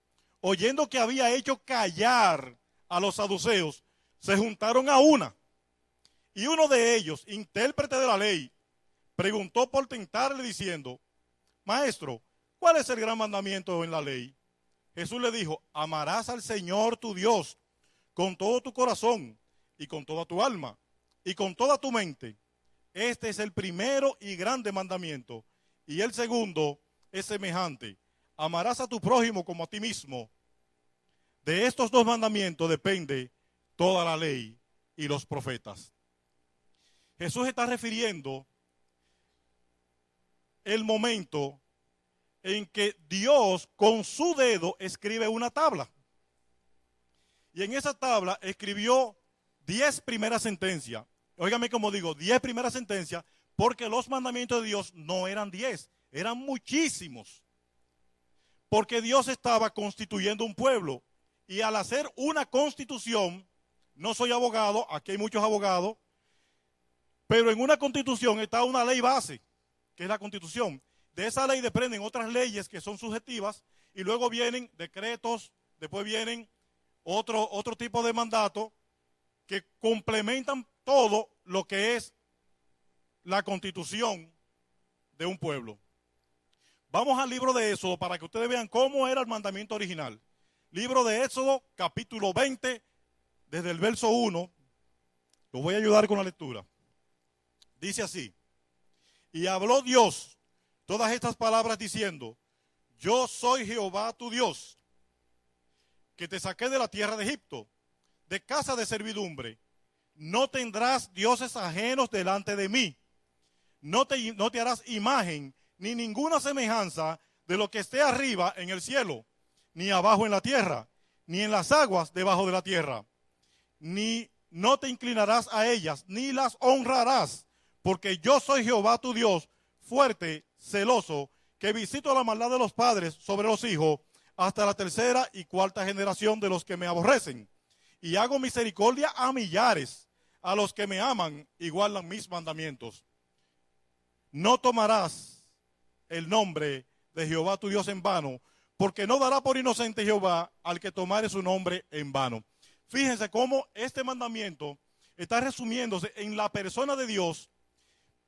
oyendo que había hecho callar a los saduceos, se juntaron a una. Y uno de ellos, intérprete de la ley, preguntó por tentarle diciendo: maestro, ¿cuál es el gran mandamiento en la ley? Jesús le dijo: amarás al Señor tu Dios con todo tu corazón y con toda tu alma y con toda tu mente, Este es el primero y grande mandamiento. Y el segundo es semejante: amarás a tu prójimo como a ti mismo. De estos dos mandamientos depende toda la ley y los profetas. Jesús está refiriendo el momento en que Dios con su dedo escribe una tabla. Y en esa tabla escribió 10 primeras sentencias. Óigame como digo, 10 primeras sentencias, porque los mandamientos de Dios no eran 10, eran muchísimos. Porque Dios estaba constituyendo un pueblo. Y al hacer una constitución, no soy abogado, aquí hay muchos abogados, pero en una constitución está una ley base, que es la constitución. De esa ley dependen otras leyes que son subjetivas, y luego vienen decretos, después vienen otro tipo de mandatos que complementan todo lo que es la constitución de un pueblo. Vamos al libro de Éxodo para que ustedes vean cómo era el mandamiento original. Libro de Éxodo, capítulo 20, desde el verso 1. Los voy a ayudar con la lectura. Dice así: y habló Dios todas estas palabras diciendo: yo soy Jehová tu Dios, que te saqué de la tierra de Egipto, de casa de servidumbre. No tendrás dioses ajenos delante de mí. No te harás imagen ni ninguna semejanza de lo que esté arriba en el cielo, ni abajo en la tierra, ni en las aguas debajo de la tierra. Ni no te inclinarás a ellas, ni las honrarás, porque yo soy Jehová tu Dios, fuerte, celoso, que visito la maldad de los padres sobre los hijos, hasta la tercera y cuarta generación de los que me aborrecen. Y hago misericordia a millares, a los que me aman y guardan mis mandamientos. No tomarás el nombre de Jehová tu Dios en vano, porque no dará por inocente Jehová al que tomare su nombre en vano. Fíjense cómo este mandamiento está resumiéndose en la persona de Dios,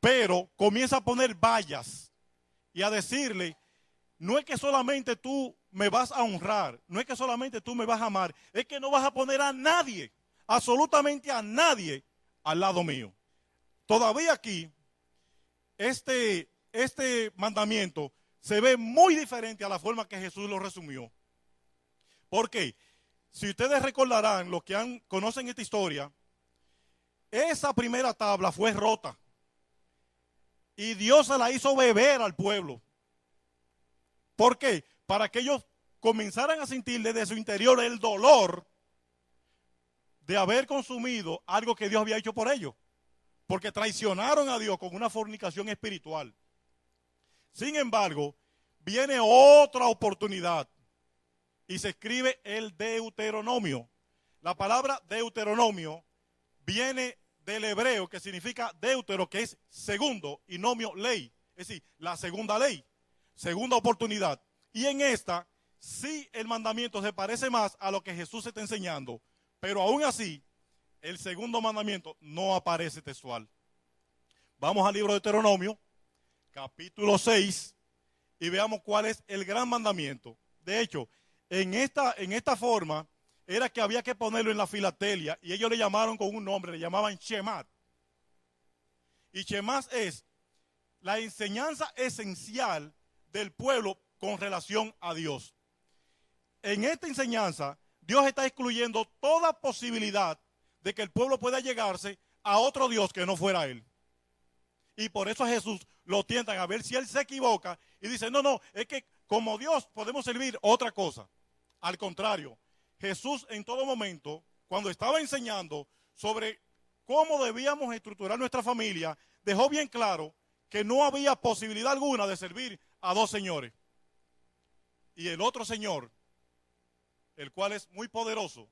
pero comienza a poner vallas y a decirle: no es que solamente tú me vas a honrar, no es que solamente tú me vas a amar, es que no vas a poner a nadie, absolutamente a nadie, al lado mío. Todavía aquí, este mandamiento se ve muy diferente a la forma que Jesús lo resumió. ¿Por qué? Si ustedes recordarán, los que conocen esta historia, esa primera tabla fue rota y Dios se la hizo beber al pueblo. ¿Por qué? Para que ellos comenzaran a sentir desde su interior el dolor de haber consumido algo que Dios había hecho por ellos, porque traicionaron a Dios con una fornicación espiritual. Sin embargo, viene otra oportunidad y se escribe el Deuteronomio. La palabra Deuteronomio viene del hebreo, que significa deutero, que es segundo, y nomio, ley, es decir, la segunda ley, segunda oportunidad. Y en esta, sí, el mandamiento se parece más a lo que Jesús está enseñando, pero aún así, el segundo mandamiento no aparece textual. Vamos al libro de Deuteronomio, capítulo 6, y veamos cuál es el gran mandamiento. De hecho, en esta forma, era que había que ponerlo en la filatelia, y ellos le llamaron con un nombre, le llamaban Shemat. Y Shemat es la enseñanza esencial del pueblo con relación a Dios. En esta enseñanza, Dios está excluyendo toda posibilidad de que el pueblo pueda llegarse a otro Dios que no fuera Él. Y por eso a Jesús lo tientan a ver si Él se equivoca y dice: no, es que como Dios podemos servir otra cosa. Al contrario, Jesús en todo momento, cuando estaba enseñando sobre cómo debíamos estructurar nuestra familia, dejó bien claro que no había posibilidad alguna de servir a dos señores. Y el otro señor, el cual es muy poderoso,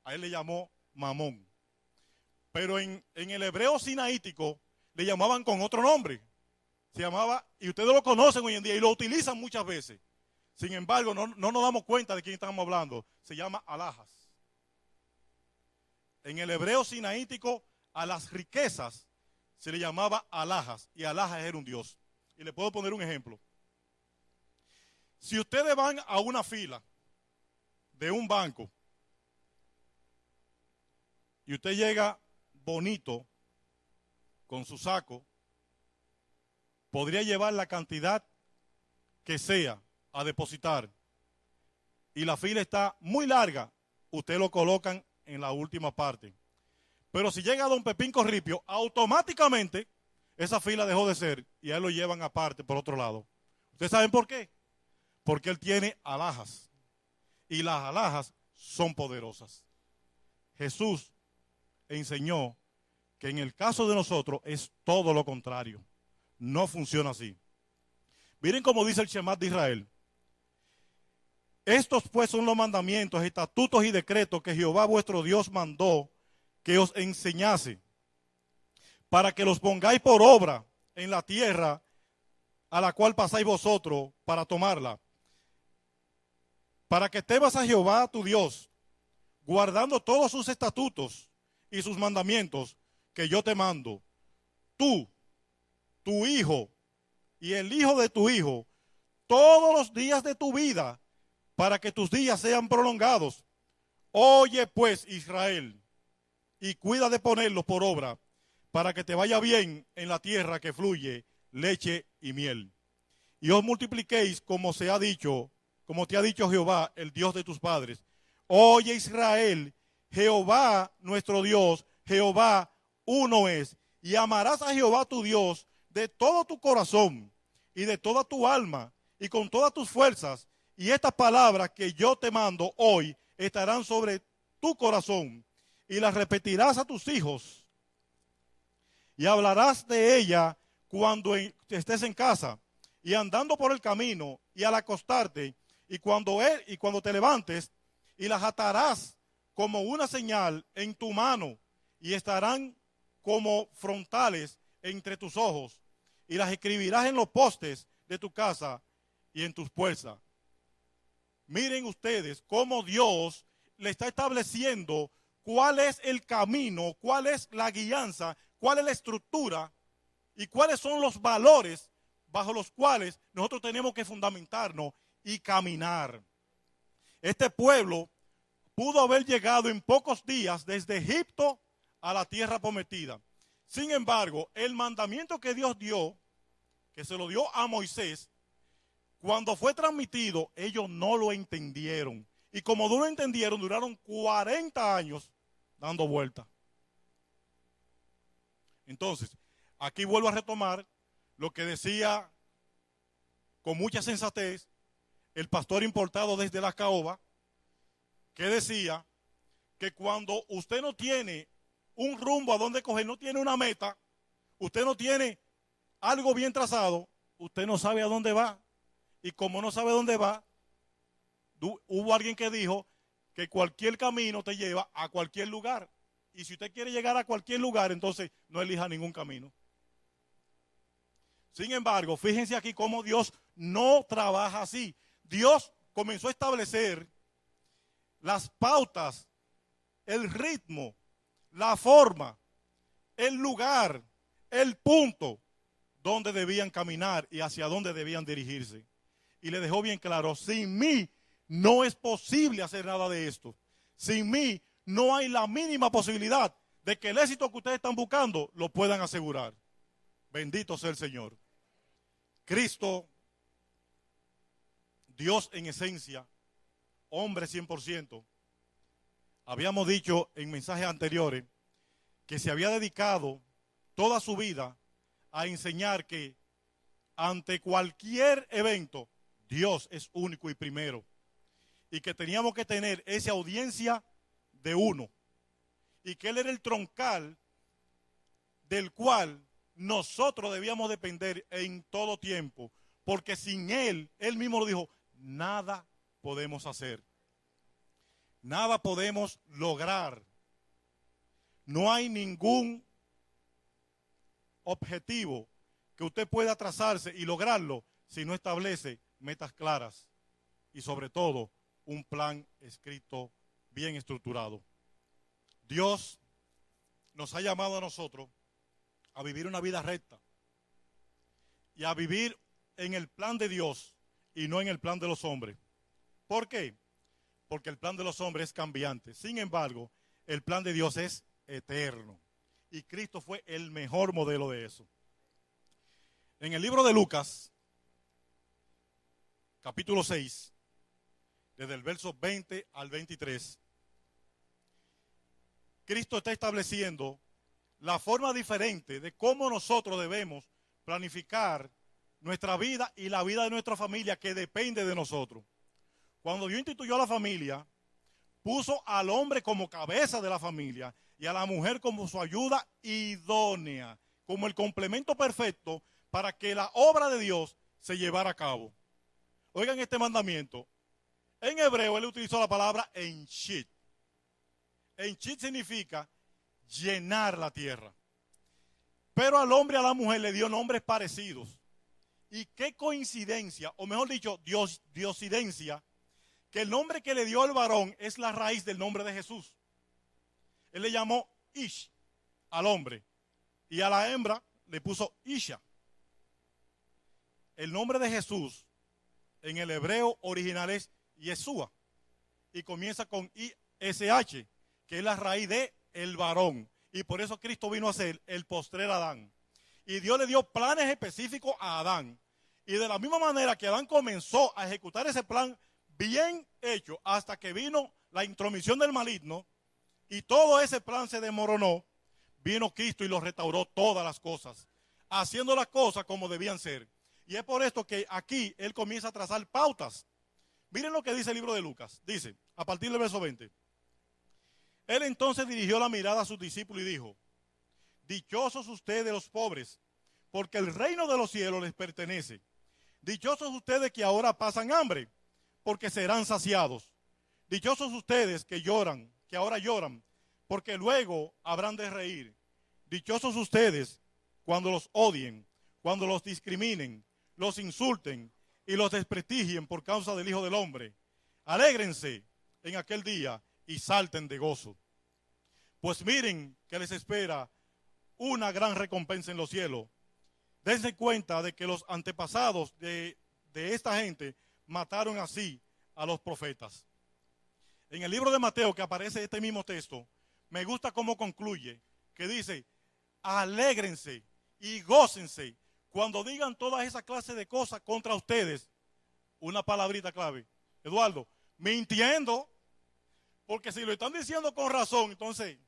a él le llamó Mamón. Pero en el hebreo sinaítico le llamaban con otro nombre. Se llamaba, y ustedes lo conocen hoy en día y lo utilizan muchas veces. Sin embargo, no nos damos cuenta de quién estamos hablando. Se llama alhajas. En el hebreo sinaítico, a las riquezas se le llamaba alhajas, y alhajas era un dios. Y le puedo poner un ejemplo. Si ustedes van a una fila de un banco y usted llega bonito, con su saco, podría llevar la cantidad que sea a depositar, y la fila está muy larga, usted lo colocan en la última parte. Pero si llega don Pepín Corripio, automáticamente esa fila dejó de ser y a él lo llevan aparte por otro lado. ¿Ustedes saben por qué? Porque él tiene alhajas y las alhajas son poderosas. Jesús enseñó que en el caso de nosotros es todo lo contrario. No funciona así. Miren cómo dice el Shemá de Israel. Estos pues son los mandamientos, estatutos y decretos que Jehová vuestro Dios mandó que os enseñase, para que los pongáis por obra en la tierra a la cual pasáis vosotros para tomarla. Para que temas a Jehová tu Dios, guardando todos sus estatutos y sus mandamientos que yo te mando, tú, tu hijo y el hijo de tu hijo, todos los días de tu vida, para que tus días sean prolongados. Oye pues, Israel, y cuida de ponerlos por obra, para que te vaya bien en la tierra que fluye leche y miel. Y os multipliquéis como se ha dicho, como te ha dicho Jehová, el Dios de tus padres. Oye Israel, Jehová nuestro Dios, Jehová uno es, y amarás a Jehová tu Dios de todo tu corazón y de toda tu alma y con todas tus fuerzas. Y estas palabras que yo te mando hoy estarán sobre tu corazón y las repetirás a tus hijos y hablarás de ella cuando estés en casa y andando por el camino y al acostarte y cuando te levantes, y las atarás como una señal en tu mano y estarán como frontales entre tus ojos, y las escribirás en los postes de tu casa y en tus puertas. Miren ustedes cómo Dios le está estableciendo cuál es el camino, cuál es la guianza, cuál es la estructura y cuáles son los valores bajo los cuales nosotros tenemos que fundamentarnos y caminar. Este pueblo pudo haber llegado en pocos días desde Egipto a la tierra prometida. Sin embargo, el mandamiento que Dios dio, que se lo dio a Moisés, cuando fue transmitido, ellos no lo entendieron. Y como no lo entendieron, duraron 40 años dando vueltas. Entonces, aquí vuelvo a retomar lo que decía con mucha sensatez el pastor importado desde la caoba, que decía que cuando usted no tiene un rumbo a donde coger, no tiene una meta, usted no tiene algo bien trazado, usted no sabe a dónde va. Y como no sabe dónde va, hubo alguien que dijo que cualquier camino te lleva a cualquier lugar. Y si usted quiere llegar a cualquier lugar, entonces no elija ningún camino. Sin embargo, fíjense aquí cómo Dios no trabaja así. Dios comenzó a establecer las pautas, el ritmo, la forma, el lugar, el punto donde debían caminar y hacia dónde debían dirigirse. Y le dejó bien claro, sin mí no es posible hacer nada de esto. Sin mí no hay la mínima posibilidad de que el éxito que ustedes están buscando lo puedan asegurar. Bendito sea el Señor. Cristo, Dios en esencia, hombre 100%, habíamos dicho en mensajes anteriores que se había dedicado toda su vida a enseñar que ante cualquier evento, Dios es único y primero. Y que teníamos que tener esa audiencia de uno. Y que Él era el troncal del cual nosotros debíamos depender en todo tiempo. Porque sin Él, Él mismo lo dijo, nada podemos hacer. Nada podemos lograr. No hay ningún objetivo que usted pueda trazarse y lograrlo si no establece metas claras y sobre todo un plan escrito bien estructurado. Dios nos ha llamado a nosotros a vivir una vida recta y a vivir en el plan de Dios y no en el plan de los hombres. ¿Por qué? Porque el plan de los hombres es cambiante. Sin embargo, el plan de Dios es eterno. y Cristo fue el mejor modelo de eso. En el libro de Lucas, capítulo 6, desde el verso 20 al 23, Cristo está estableciendo la forma diferente de cómo nosotros debemos planificar nuestra vida y la vida de nuestra familia, que depende de nosotros. Cuando Dios instituyó la familia, puso al hombre como cabeza de la familia y a la mujer como su ayuda idónea, como el complemento perfecto para que la obra de Dios se llevara a cabo. Oigan este mandamiento. En hebreo él utilizó la palabra enshit. Enshit significa llenar la tierra. Pero al hombre y a la mujer le dio nombres parecidos. Y qué coincidencia, o mejor dicho, diosidencia, que el nombre que le dio al varón es la raíz del nombre de Jesús. Él le llamó Ish al hombre y a la hembra le puso Isha. El nombre de Jesús en el hebreo original es Yeshua y comienza con ISH, que es la raíz de el varón. Y por eso Cristo vino a ser el postrer Adán. Y Dios le dio planes específicos a Adán. Y de la misma manera que Adán comenzó a ejecutar ese plan bien hecho hasta que vino la intromisión del maligno y todo ese plan se desmoronó, vino Cristo y lo restauró todas las cosas, haciendo las cosas como debían ser. Y es por esto que aquí él comienza a trazar pautas. Miren lo que dice el libro de Lucas. Dice, a partir del verso 20. Él entonces dirigió la mirada a sus discípulos y dijo: dichosos ustedes los pobres, porque el reino de los cielos les pertenece. Dichosos ustedes que ahora pasan hambre, porque serán saciados. Dichosos ustedes que lloran, que ahora lloran, porque luego habrán de reír. Dichosos ustedes cuando los odien, cuando los discriminen, los insulten y los desprestigien por causa del Hijo del Hombre. Alégrense en aquel día y salten de gozo. Pues miren que les espera una gran recompensa en los cielos. Dense cuenta de que los antepasados de esta gente mataron así a los profetas. En el libro de Mateo, que aparece este mismo texto, me gusta cómo concluye, que dice: alégrense y gócense cuando digan todas esas clases de cosas contra ustedes. Una palabrita clave, Eduardo: mintiendo. Porque si lo están diciendo con razón, entonces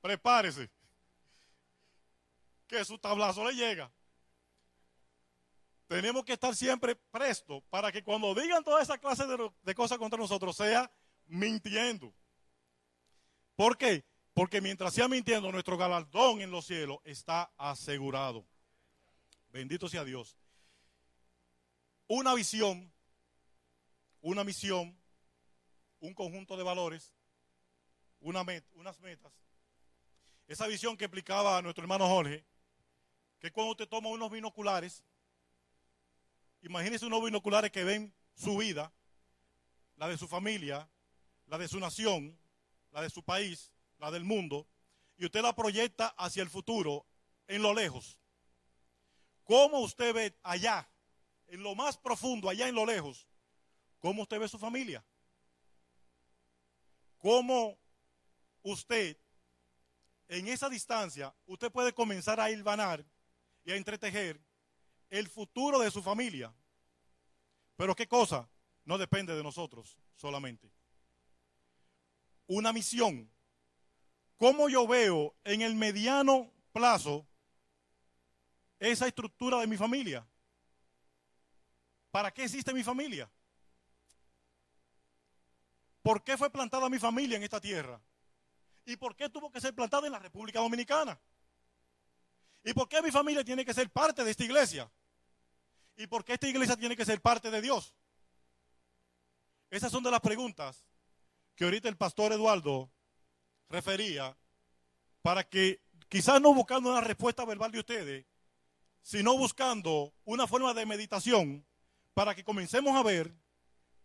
prepárese, que su tablazo le llega. Tenemos que estar siempre prestos para que cuando digan toda esa clase de cosas contra nosotros sea mintiendo. ¿Por qué? Porque mientras sea mintiendo, nuestro galardón en los cielos está asegurado. Bendito sea Dios. Una visión, una misión, un conjunto de valores, unas metas. Esa visión que explicaba a nuestro hermano Jorge, que cuando usted toma unos binoculares, imagínese unos binoculares que ven su vida, la de su familia, la de su nación, la de su país, la del mundo, y usted la proyecta hacia el futuro, en lo lejos. ¿Cómo usted ve allá, en lo más profundo, allá en lo lejos, cómo usted ve su familia? ¿Cómo usted, en esa distancia, usted puede comenzar a hilvanar y a entretejer el futuro de su familia? Pero ¿qué cosa? No depende de nosotros solamente. Una misión. ¿Cómo yo veo en el mediano plazo esa estructura de mi familia? ¿Para qué existe mi familia? ¿Por qué fue plantada mi familia en esta tierra? ¿Y por qué tuvo que ser plantada en la República Dominicana? ¿Y por qué mi familia tiene que ser parte de esta iglesia? ¿Y por qué esta iglesia tiene que ser parte de Dios? Esas son de las preguntas que ahorita el pastor Eduardo refería, para que quizás no buscando una respuesta verbal de ustedes, sino buscando una forma de meditación para que comencemos a ver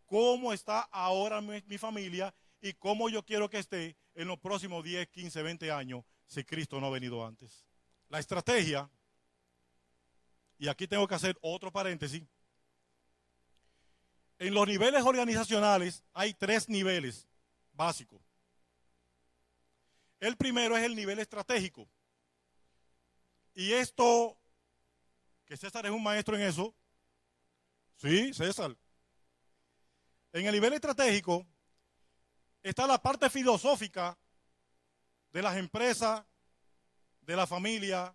cómo está ahora mi familia y cómo yo quiero que esté en los próximos 10, 15, 20 años si Cristo no ha venido antes. La estrategia, y aquí tengo que hacer otro paréntesis, en los niveles organizacionales hay 3 niveles básicos. El primero es el nivel estratégico. Y esto, que César es un maestro en eso. Sí, César. En el nivel estratégico está la parte filosófica de las empresas, de la familia,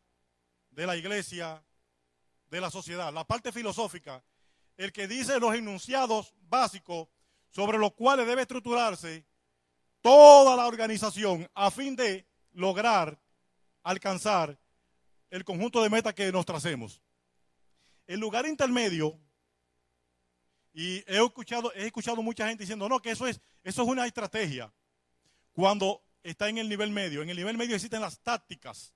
de la iglesia, de la sociedad. La parte filosófica, el que dice los enunciados básicos sobre los cuales debe estructurarse toda la organización a fin de lograr alcanzar el conjunto de metas que nos tracemos. El lugar intermedio, y he escuchado mucha gente diciendo, no, que eso es una estrategia, cuando está en el nivel medio. En el nivel medio existen las tácticas.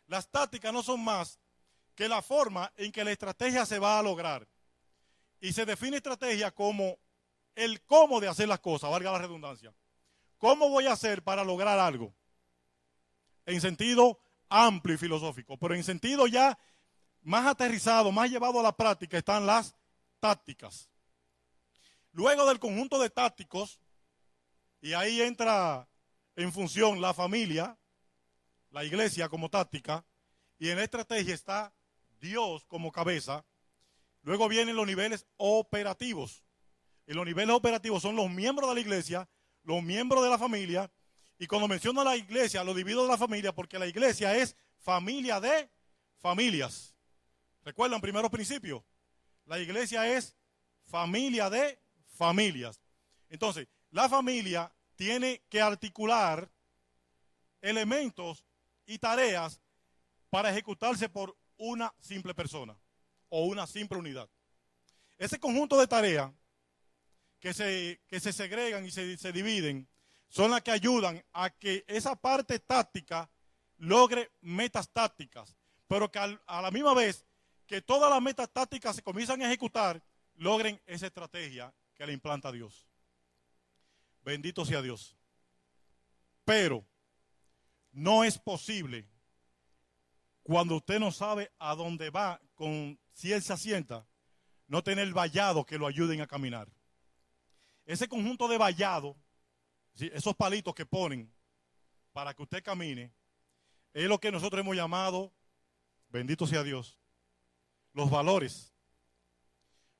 Las tácticas no son más que la forma en que la estrategia se va a lograr. Y se define estrategia como el cómo de hacer las cosas, valga la redundancia. ¿Cómo voy a hacer para lograr algo? En sentido amplio y filosófico, pero en sentido ya más aterrizado, más llevado a la práctica, están las tácticas. Luego del conjunto de tácticos, y ahí entra en función la familia, la iglesia como táctica, y en la estrategia está Dios como cabeza. Luego vienen los niveles operativos. Y los niveles operativos son los miembros de la iglesia, los miembros de la familia. Y cuando menciono la iglesia, lo divido de la familia porque la iglesia es familia de familias. ¿Recuerdan primeros principios? La iglesia es familia de familias. Entonces, la familia tiene que articular elementos y tareas para ejecutarse por una simple persona o una simple unidad. Ese conjunto de tareas que se segregan y se dividen son las que ayudan a que esa parte táctica logre metas tácticas, pero que a la misma vez que todas las metas tácticas se comienzan a ejecutar, logren esa estrategia que le implanta Dios. Bendito sea Dios. Pero no es posible cuando usted no sabe a dónde va, si él se asienta, no tener vallados que lo ayuden a caminar. Ese conjunto de vallados, ¿sí?, esos palitos que ponen para que usted camine, es lo que nosotros hemos llamado, bendito sea Dios, los valores.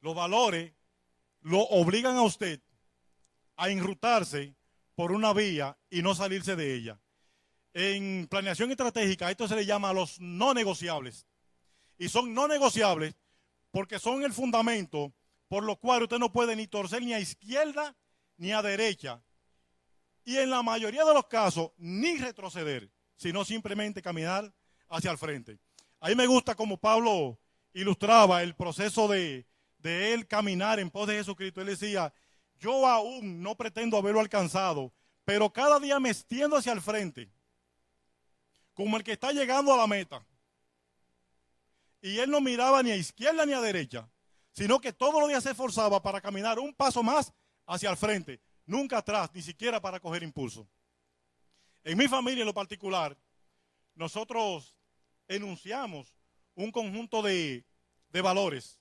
Los valores lo obligan a usted a enrutarse por una vía y no salirse de ella. En planeación estratégica esto se le llama los no negociables. Y son no negociables porque son el fundamento por lo cual usted no puede ni torcer ni a izquierda ni a derecha. Y en la mayoría de los casos ni retroceder, sino simplemente caminar hacia el frente. A mí me gusta como Pablo ilustraba el proceso de él caminar en pos de Jesucristo. Él decía, yo aún no pretendo haberlo alcanzado, pero cada día me extiendo hacia el frente, como el que está llegando a la meta. Y él no miraba ni a izquierda ni a derecha, sino que todos los días se esforzaba para caminar un paso más hacia el frente, nunca atrás, ni siquiera para coger impulso. En mi familia en lo particular, nosotros enunciamos un conjunto de valores.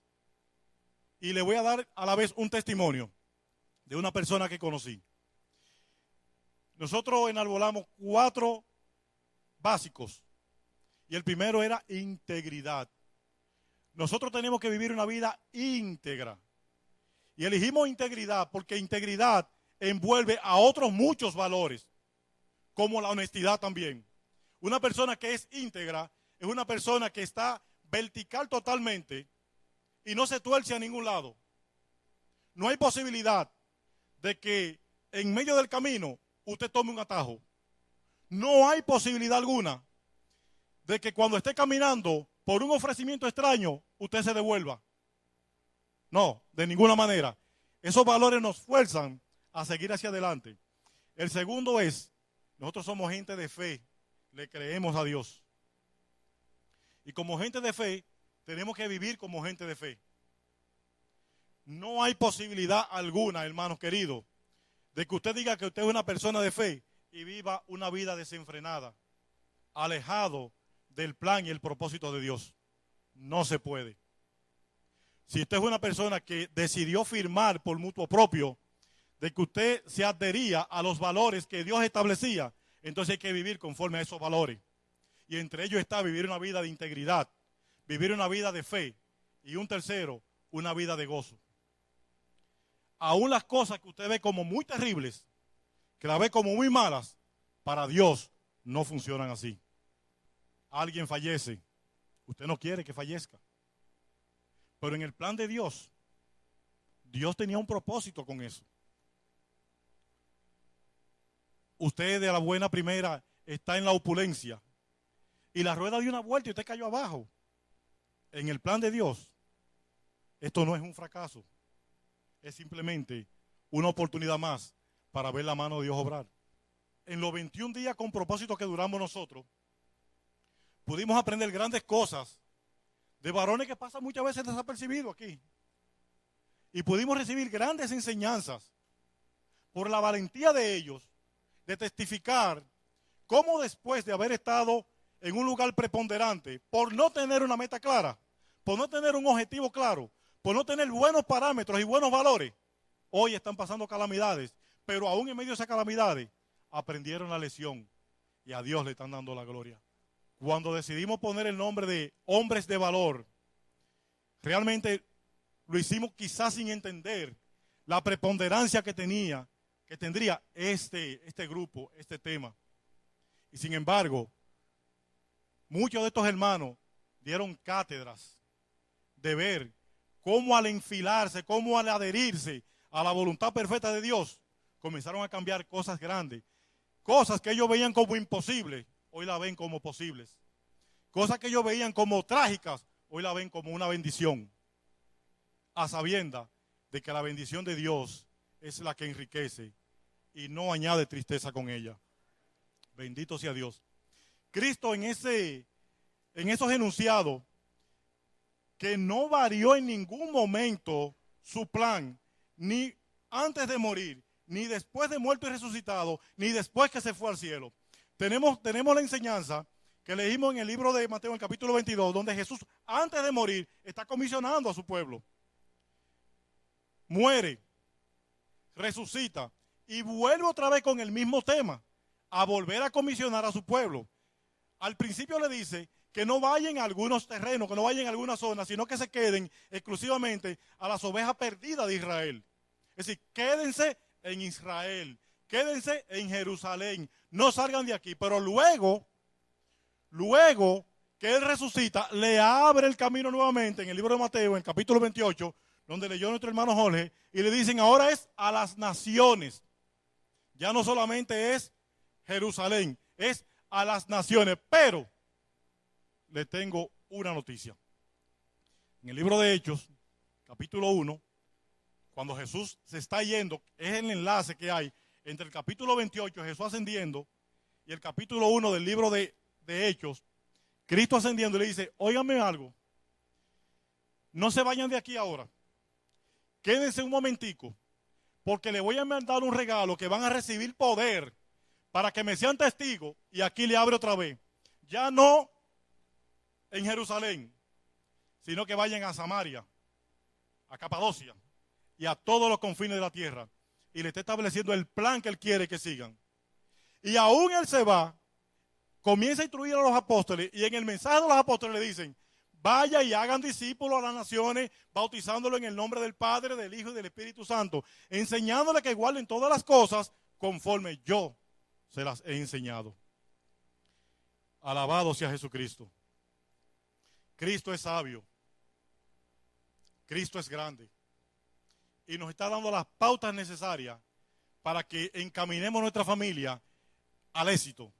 Y le voy a dar a la vez un testimonio de una persona que conocí. Nosotros enarbolamos 4 básicos. Y el primero era integridad. Nosotros tenemos que vivir una vida íntegra. Y elegimos integridad porque integridad envuelve a otros muchos valores, como la honestidad también. Una persona que es íntegra es una persona que está vertical totalmente y no se tuerce a ningún lado. No hay posibilidad de que en medio del camino usted tome un atajo. No hay posibilidad alguna de que cuando esté caminando por un ofrecimiento extraño, usted se devuelva. No, de ninguna manera. Esos valores nos fuerzan a seguir hacia adelante. El segundo es, nosotros somos gente de fe, le creemos a Dios. Y como gente de fe, tenemos que vivir como gente de fe. No hay posibilidad alguna, hermanos queridos, de que usted diga que usted es una persona de fe y viva una vida desenfrenada, alejado del plan y el propósito de Dios. No se puede. Si usted es una persona que decidió firmar por mutuo propio de que usted se adhería a los valores que Dios establecía, entonces hay que vivir conforme a esos valores. Y entre ellos está vivir una vida de integridad, vivir una vida de fe. Y un tercero, una vida de gozo. Aún las cosas que usted ve como muy terribles, que las ve como muy malas, para Dios no funcionan así. Alguien fallece, usted no quiere que fallezca. Pero en el plan de Dios, Dios tenía un propósito con eso. Usted de la buena primera está en la opulencia y la rueda dio una vuelta y usted cayó abajo. En el plan de Dios, esto no es un fracaso, es simplemente una oportunidad más para ver la mano de Dios obrar. En los 21 días con propósito que duramos nosotros, pudimos aprender grandes cosas de varones que pasan muchas veces desapercibidos aquí. Y pudimos recibir grandes enseñanzas por la valentía de ellos de testificar cómo después de haber estado en un lugar preponderante, por no tener una meta clara, por no tener un objetivo claro, por no tener buenos parámetros y buenos valores, hoy están pasando calamidades, pero aún en medio de esas calamidades aprendieron la lección y a Dios le están dando la gloria. Cuando decidimos poner el nombre de hombres de valor, realmente lo hicimos quizás sin entender la preponderancia que tendría este grupo, este tema. Y sin embargo, muchos de estos hermanos dieron cátedras de ver cómo al enfilarse, cómo al adherirse a la voluntad perfecta de Dios, comenzaron a cambiar cosas grandes. Cosas que ellos veían como imposibles, hoy la ven como posibles. Cosas que ellos veían como trágicas, hoy la ven como una bendición. A sabiendas de que la bendición de Dios es la que enriquece y no añade tristeza con ella. Bendito sea Dios. Cristo en esos enunciados, que no varió en ningún momento su plan, ni antes de morir, ni después de muerto y resucitado, ni después que se fue al cielo. Tenemos la enseñanza que leímos en el libro de Mateo, en el capítulo 22, donde Jesús, antes de morir, está comisionando a su pueblo. Muere, resucita y vuelve otra vez con el mismo tema, a volver a comisionar a su pueblo. Al principio le dice que no vayan a algunos terrenos, que no vayan a algunas zonas, sino que se queden exclusivamente a las ovejas perdidas de Israel. Es decir, quédense en Israel, quédense en Jerusalén, no salgan de aquí. Pero luego que Él resucita, le abre el camino nuevamente en el libro de Mateo, en el capítulo 28, donde leyó nuestro hermano Jorge, y le dicen ahora es a las naciones. Ya no solamente es Jerusalén, es a las naciones. Pero le tengo una noticia. En el libro de Hechos, capítulo 1, cuando Jesús se está yendo, es el enlace que hay entre el capítulo 28, Jesús ascendiendo, y el capítulo 1 del libro de Hechos, Cristo ascendiendo, y le dice, óiganme algo, no se vayan de aquí ahora, quédense un momentico, porque le voy a mandar un regalo que van a recibir poder para que me sean testigos. Y aquí le abre otra vez, ya no en Jerusalén, sino que vayan a Samaria, a Capadocia y a todos los confines de la tierra. Y le está estableciendo el plan que Él quiere que sigan. Y aún Él se va, comienza a instruir a los apóstoles, y en el mensaje de los apóstoles le dicen, vaya y hagan discípulos a las naciones, bautizándolo en el nombre del Padre, del Hijo y del Espíritu Santo, enseñándole que guarden todas las cosas conforme yo se las he enseñado. Alabado sea Jesucristo. Cristo es sabio. Cristo es grande. Y nos está dando las pautas necesarias para que encaminemos nuestra familia al éxito.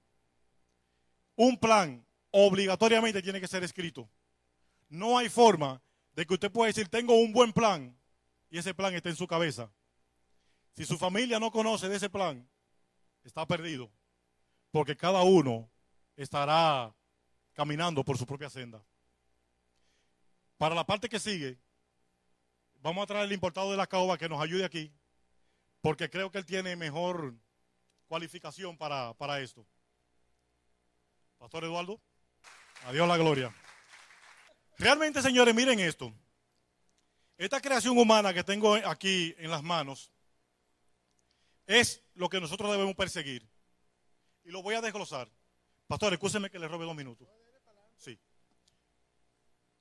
Un plan obligatoriamente tiene que ser escrito. No hay forma de que usted pueda decir, tengo un buen plan, y ese plan está en su cabeza. Si su familia no conoce de ese plan, está perdido, porque cada uno estará caminando por su propia senda. Para la parte que sigue, vamos a traer el importado de la caoba que nos ayude aquí, porque creo que él tiene mejor cualificación para esto. Pastor Eduardo, a Dios la gloria. Realmente, señores, miren esto. Esta creación humana que tengo aquí en las manos es lo que nosotros debemos perseguir. Y lo voy a desglosar. Pastor, escúcheme que le robe 2 minutos. Sí.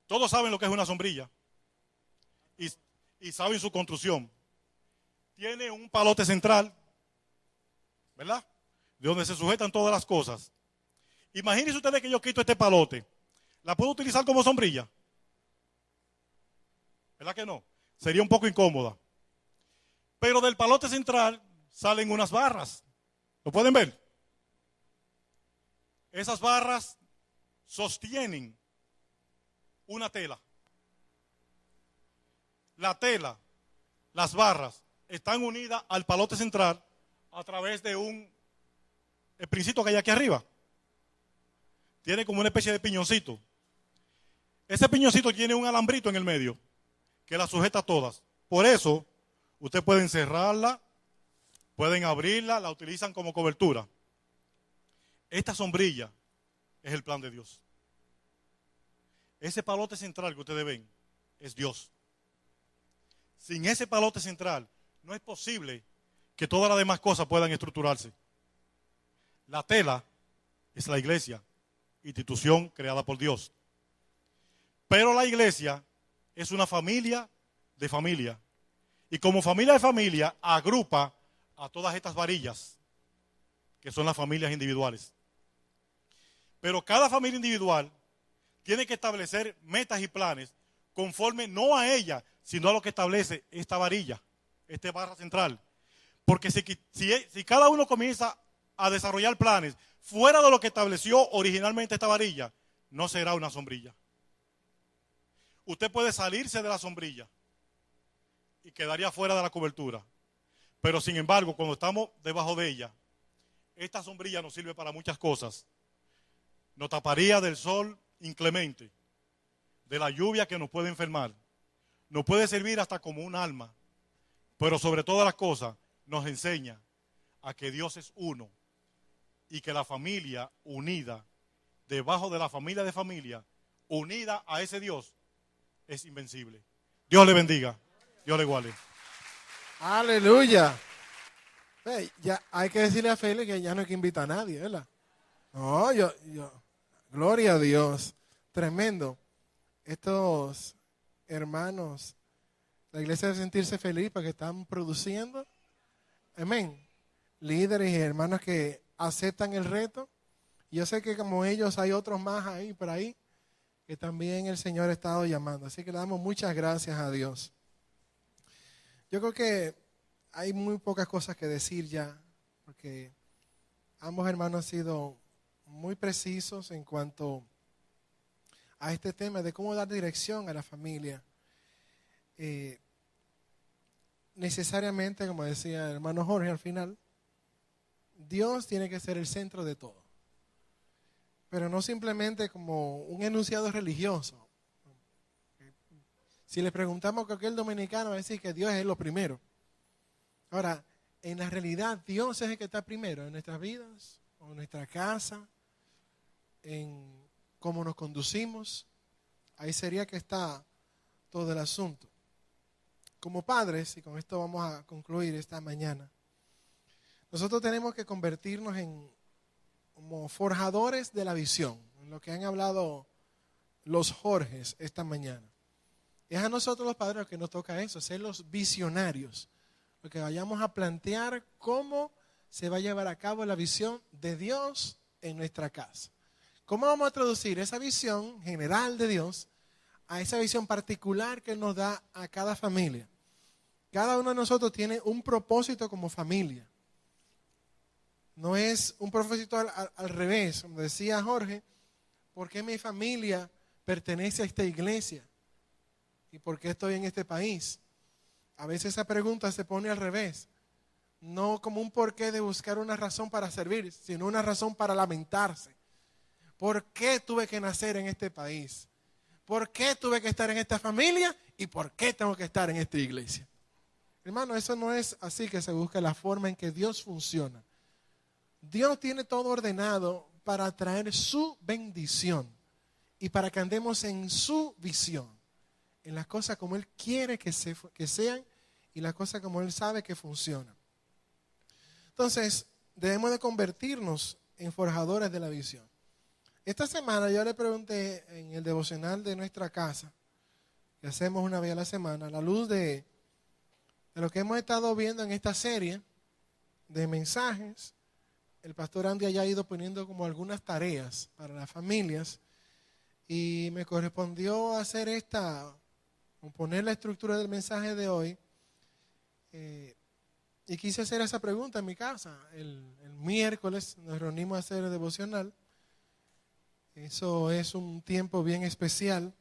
Todos saben lo que es una sombrilla y saben su construcción. Tiene un palote central, ¿verdad? De donde se sujetan todas las cosas. Imagínense ustedes que yo quito este palote. ¿La puedo utilizar como sombrilla? ¿Verdad que no? Sería un poco incómoda. Pero del palote central salen unas barras. ¿Lo pueden ver? Esas barras sostienen una tela. La tela, las barras, están unidas al palote central a través de el principito que hay aquí arriba. Tiene como una especie de piñoncito. Ese piñoncito tiene un alambrito en el medio que la sujeta a todas. Por eso, usted puede encerrarla, pueden abrirla, la utilizan como cobertura. Esta sombrilla es el plan de Dios. Ese palote central que ustedes ven es Dios. Sin ese palote central no es posible que todas las demás cosas puedan estructurarse. La tela es la iglesia, institución creada por Dios. Pero la iglesia es una familia de familia. Y como familia de familia agrupa a todas estas varillas, que son las familias individuales. Pero cada familia individual tiene que establecer metas y planes conforme no a ella, sino a lo que establece esta varilla, esta barra central. Porque si cada uno comienza a desarrollar planes fuera de lo que estableció originalmente esta varilla, no será una sombrilla. Usted puede salirse de la sombrilla y quedaría fuera de la cobertura. Pero sin embargo, cuando estamos debajo de ella, esta sombrilla nos sirve para muchas cosas. Nos taparía del sol inclemente, de la lluvia que nos puede enfermar. Nos puede servir hasta como un alma, pero sobre todas las cosas nos enseña a que Dios es uno y que la familia unida, debajo de la familia de familia, unida a ese Dios, es invencible. Dios le bendiga, Dios le guarde. Aleluya. Ya hay que decirle a Félix que ya no hay que invitar a nadie, ¿verdad? No, gloria a Dios. Tremendo. Estos hermanos, la iglesia debe sentirse feliz porque están produciendo. Amén. Líderes y hermanos que aceptan el reto. Yo sé que como ellos hay otros más ahí, por ahí, que también el Señor ha estado llamando. Así que le damos muchas gracias a Dios. Yo creo que hay muy pocas cosas que decir ya, porque ambos hermanos han sido muy precisos en cuanto a este tema de cómo dar dirección a la familia. Necesariamente, como decía el hermano Jorge al final, Dios tiene que ser el centro de todo. Pero no simplemente como un enunciado religioso. Si le preguntamos a cualquier dominicano va a decir que Dios es lo primero. Ahora, en la realidad, Dios es el que está primero en nuestras vidas, o en nuestra casa, en cómo nos conducimos. Ahí sería que está todo el asunto. Como padres, y con esto vamos a concluir esta mañana, nosotros tenemos que convertirnos como forjadores de la visión, en lo que han hablado los Jorges esta mañana. Es a nosotros los padres lo que nos toca eso, ser los visionarios, lo que vayamos a plantear cómo se va a llevar a cabo la visión de Dios en nuestra casa. ¿Cómo vamos a traducir esa visión general de Dios a esa visión particular que Él nos da a cada familia? Cada uno de nosotros tiene un propósito como familia. No es un propósito al revés, como decía Jorge, ¿por qué mi familia pertenece a esta iglesia? ¿Y por qué estoy en este país? A veces esa pregunta se pone al revés. No como un porqué de buscar una razón para servir, sino una razón para lamentarse. ¿Por qué tuve que nacer en este país? ¿Por qué tuve que estar en esta familia? ¿Y por qué tengo que estar en esta iglesia? Hermano, eso no es así que se busca la forma en que Dios funciona. Dios tiene todo ordenado para traer su bendición y para que andemos en su visión, en las cosas como Él quiere que sean y las cosas como Él sabe que funcionan. Entonces, debemos de convertirnos en forjadores de la visión. Esta semana yo le pregunté en el devocional de nuestra casa, que hacemos una vez a la semana, a la luz de lo que hemos estado viendo en esta serie de mensajes. El pastor Andy haya ido poniendo como algunas tareas para las familias y me correspondió hacer poner la estructura del mensaje de hoy y quise hacer esa pregunta en mi casa. El miércoles nos reunimos a hacer el devocional. Eso es un tiempo bien especial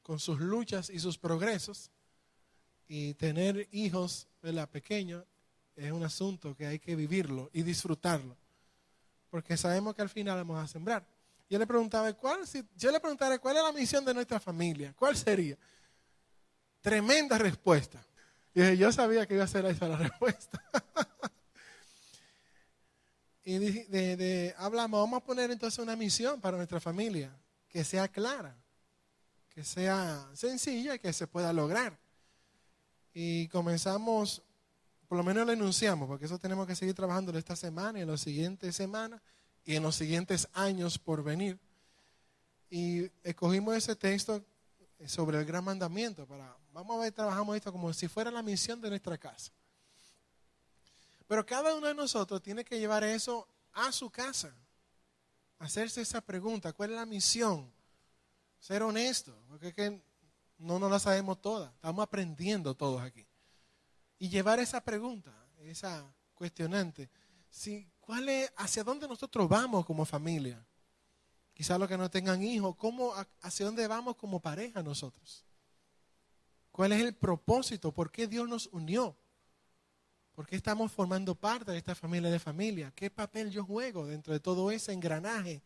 con sus luchas y sus progresos, y tener hijos pequeños es un asunto que hay que vivirlo y disfrutarlo, porque sabemos que al final vamos a sembrar. Yo le preguntaba, si yo le preguntara cuál es la misión de nuestra familia, ¿cuál sería? Tremenda respuesta. Y dije, yo sabía que iba a ser esa la respuesta. Y hablamos, vamos a poner entonces una misión para nuestra familia, que sea clara, que sea sencilla y que se pueda lograr. Y comenzamos, por lo menos lo enunciamos, porque eso tenemos que seguir trabajando esta semana y en las siguientes semanas y en los siguientes años por venir. Y escogimos ese texto sobre el gran mandamiento. Vamos a ver, trabajamos esto como si fuera la misión de nuestra casa. Pero cada uno de nosotros tiene que llevar eso a su casa, hacerse esa pregunta, ¿cuál es la misión? Ser honesto, porque es que no nos la sabemos todas, estamos aprendiendo todos aquí. Y llevar esa pregunta, esa cuestionante, ¿hacia dónde nosotros vamos como familia? Quizás los que no tengan hijos, ¿hacia dónde vamos como pareja nosotros? ¿Cuál es el propósito? ¿Por qué Dios nos unió? ¿Por qué estamos formando parte de esta familia de familia? ¿Qué papel yo juego dentro de todo ese engranaje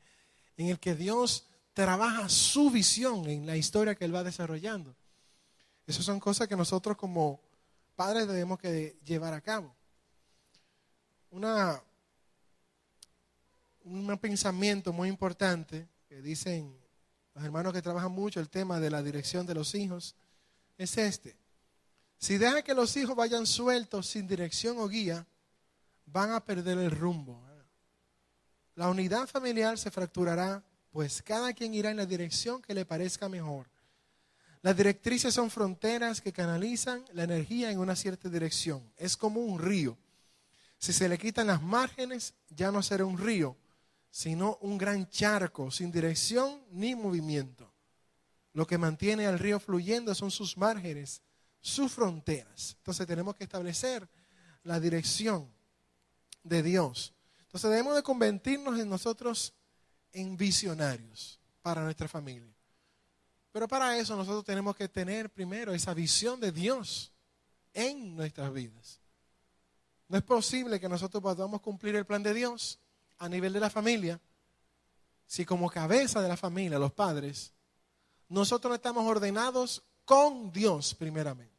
en el que Dios trabaja su visión en la historia que Él va desarrollando? Esas son cosas que nosotros como padres debemos que llevar a cabo. Un pensamiento muy importante que dicen los hermanos que trabajan mucho el tema de la dirección de los hijos es este: si dejan que los hijos vayan sueltos sin dirección o guía, van a perder el rumbo. La unidad familiar se fracturará, pues cada quien irá en la dirección que le parezca mejor. Las directrices son fronteras que canalizan la energía en una cierta dirección. Es como un río. Si se le quitan las márgenes, ya no será un río, sino un gran charco sin dirección ni movimiento. Lo que mantiene al río fluyendo son sus márgenes, sus fronteras. Entonces tenemos que establecer la dirección de Dios. Entonces debemos de convertirnos en nosotros en visionarios para nuestra familia. Pero para eso nosotros tenemos que tener primero esa visión de Dios en nuestras vidas. No es posible que nosotros podamos cumplir el plan de Dios a nivel de la familia si como cabeza de la familia, los padres, nosotros no estamos ordenados con Dios primeramente.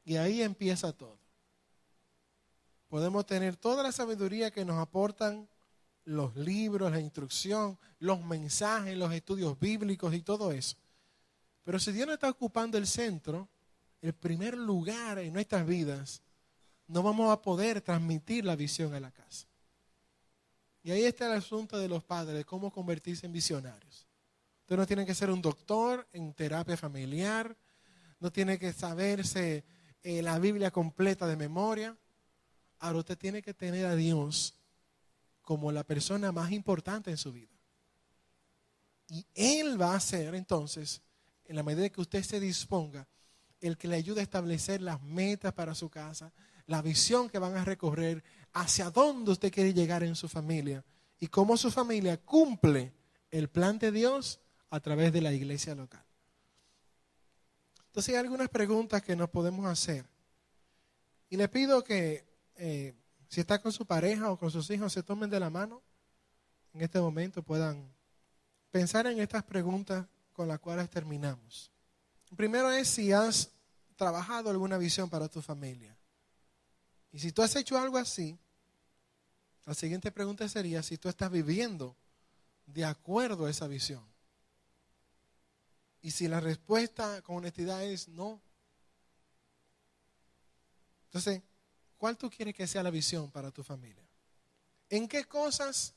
Y ahí empieza todo. Podemos tener toda la sabiduría que nos aportan los libros, la instrucción, los mensajes, los estudios bíblicos y todo eso. Pero si Dios no está ocupando el centro, el primer lugar en nuestras vidas, no vamos a poder transmitir la visión a la casa. Y ahí está el asunto de los padres, de cómo convertirse en visionarios. Usted no tiene que ser un doctor en terapia familiar, no tiene que saberse la Biblia completa de memoria. Ahora usted tiene que tener a Dios como la persona más importante en su vida. Y Él va a ser entonces, en la medida que usted se disponga, el que le ayude a establecer las metas para su casa, la visión que van a recorrer, hacia dónde usted quiere llegar en su familia y cómo su familia cumple el plan de Dios a través de la iglesia local. Entonces hay algunas preguntas que nos podemos hacer. Y le pido que si está con su pareja o con sus hijos, se tomen de la mano. En este momento puedan pensar en estas preguntas con las cuales terminamos. Primero es si has trabajado alguna visión para tu familia. Y si tú has hecho algo así, la siguiente pregunta sería si tú estás viviendo de acuerdo a esa visión. Y si la respuesta con honestidad es no, entonces, ¿cuál tú quieres que sea la visión para tu familia? ¿En qué cosas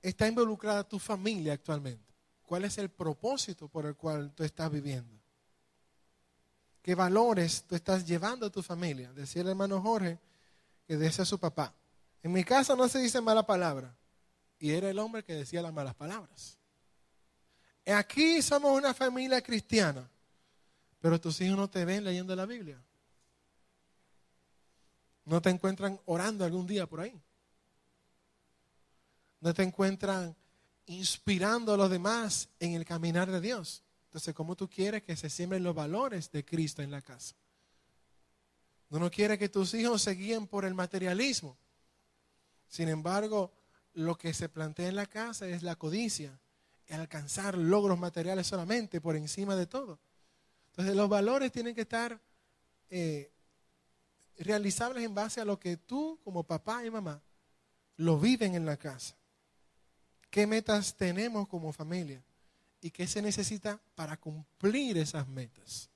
está involucrada tu familia actualmente? ¿Cuál es el propósito por el cual tú estás viviendo? ¿Qué valores tú estás llevando a tu familia? Decía el hermano Jorge que decía a su papá: en mi casa no se dice mala palabra. Y era el hombre que decía las malas palabras. Aquí somos una familia cristiana, pero tus hijos no te ven leyendo la Biblia. No te encuentran orando algún día por ahí. No te encuentran inspirando a los demás en el caminar de Dios. Entonces, ¿cómo tú quieres que se siembren los valores de Cristo en la casa? No quieres que tus hijos se guíen por el materialismo. Sin embargo, lo que se plantea en la casa es la codicia, alcanzar logros materiales solamente por encima de todo. Entonces, los valores tienen que estar realizables en base a lo que tú, como papá y mamá, lo viven en la casa. ¿Qué metas tenemos como familia? ¿Y qué se necesita para cumplir esas metas?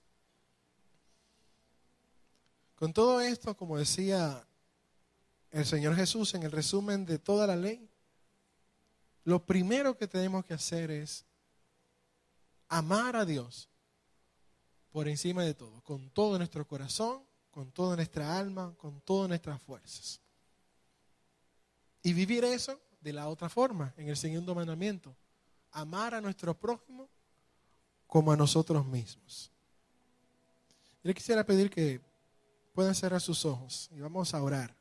Con todo esto, como decía el Señor Jesús en el resumen de toda la ley, lo primero que tenemos que hacer es amar a Dios por encima de todo, con todo nuestro corazón, con toda nuestra alma, con todas nuestras fuerzas. Y vivir eso de la otra forma, en el segundo mandamiento: amar a nuestro prójimo como a nosotros mismos. Yo le quisiera pedir que puedan cerrar sus ojos y vamos a orar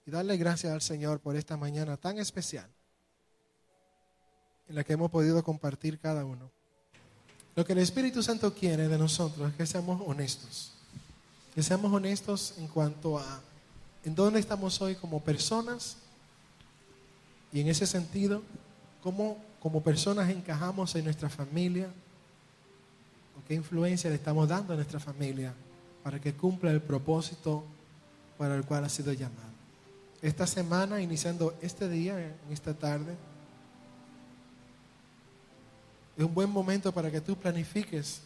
y darle gracias al Señor por esta mañana tan especial en la que hemos podido compartir cada uno. Lo que el Espíritu Santo quiere de nosotros es que seamos honestos. Que seamos honestos en cuanto a en dónde estamos hoy como personas, y en ese sentido, cómo como personas encajamos en nuestra familia, o qué influencia le estamos dando a nuestra familia para que cumpla el propósito para el cual ha sido llamado. Esta semana, iniciando este día, en esta tarde, es un buen momento para que tú planifiques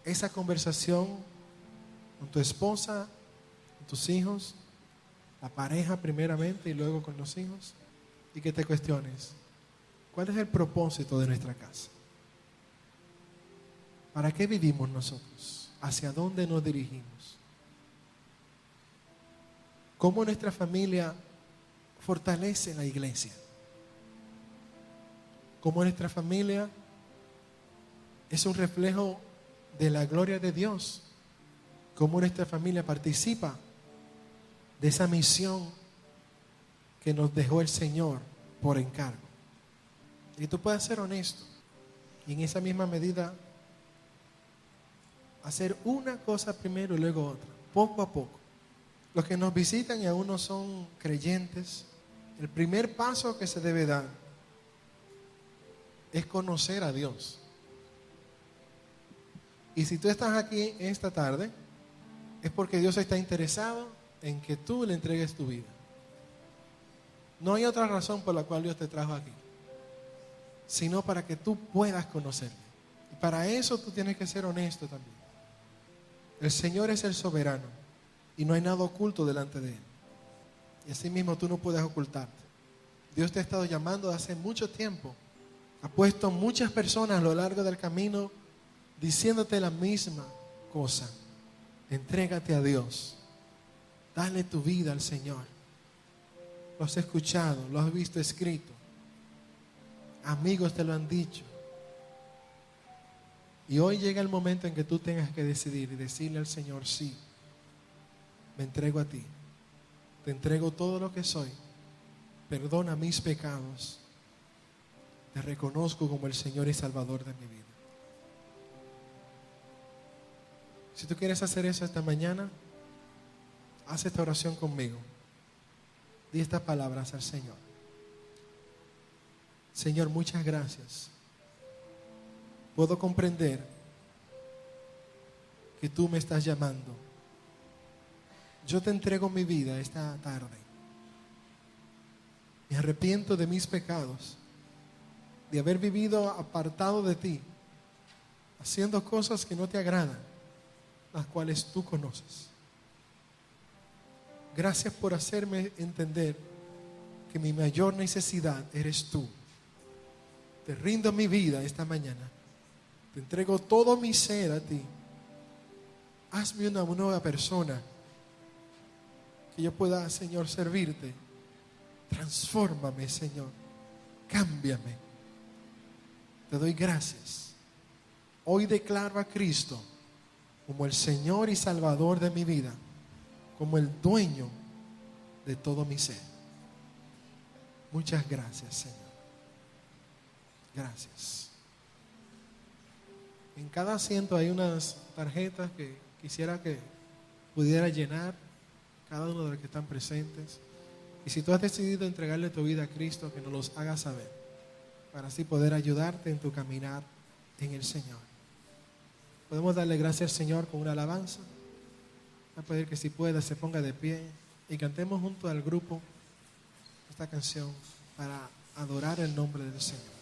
esa conversación con tu esposa, con tus hijos, la pareja primeramente y luego con los hijos, y que te cuestiones: ¿cuál es el propósito de nuestra casa? ¿Para qué vivimos nosotros? ¿Hacia dónde nos dirigimos? ¿Cómo nuestra familia fortalece la iglesia? ¿Cómo nuestra familia es un reflejo de la gloria de Dios? ¿Cómo nuestra familia participa de esa misión que nos dejó el Señor por encargo? Y tú puedes ser honesto y en esa misma medida hacer una cosa primero y luego otra, poco a poco. Los que nos visitan y aún no son creyentes, el primer paso que se debe dar es conocer a Dios. Y si tú estás aquí esta tarde, es porque Dios está interesado en que tú le entregues tu vida. No hay otra razón por la cual Dios te trajo aquí, sino para que tú puedas conocerle. Y para eso tú tienes que ser honesto también. El Señor es el soberano y no hay nada oculto delante de Él. Y así mismo tú no puedes ocultarte. Dios te ha estado llamando hace mucho tiempo. Ha puesto muchas personas a lo largo del camino diciéndote la misma cosa: entrégate a Dios, dale tu vida al Señor. Lo has escuchado, lo has visto escrito, amigos te lo han dicho, y hoy llega el momento en que tú tengas que decidir y decirle al Señor: sí, me entrego a ti, te entrego todo lo que soy, perdona mis pecados, te reconozco como el Señor y Salvador de mi vida. Si tú quieres hacer eso esta mañana, haz esta oración conmigo. Di estas palabras al Señor: Señor, muchas gracias. Puedo comprender que tú me estás llamando. Yo te entrego mi vida esta tarde. Me arrepiento de mis pecados, de haber vivido apartado de ti, haciendo cosas que no te agradan, las cuales tú conoces. Gracias por hacerme entender que mi mayor necesidad eres tú. Te rindo mi vida esta mañana. Te entrego todo mi ser a ti. Hazme una nueva persona. Que yo pueda, Señor, servirte. Transfórmame, Señor. Cámbiame. Te doy gracias. Hoy declaro a Cristo como el Señor y Salvador de mi vida, como el dueño de todo mi ser. Muchas gracias, Señor. Gracias. En cada asiento hay unas tarjetas que quisiera que pudiera llenar cada uno de los que están presentes. Y si tú has decidido entregarle tu vida a Cristo, que nos los hagas saber, para así poder ayudarte en tu caminar en el Señor. Podemos darle gracias al Señor con una alabanza. Voy a pedir que si pueda se ponga de pie y cantemos junto al grupo esta canción para adorar el nombre del Señor.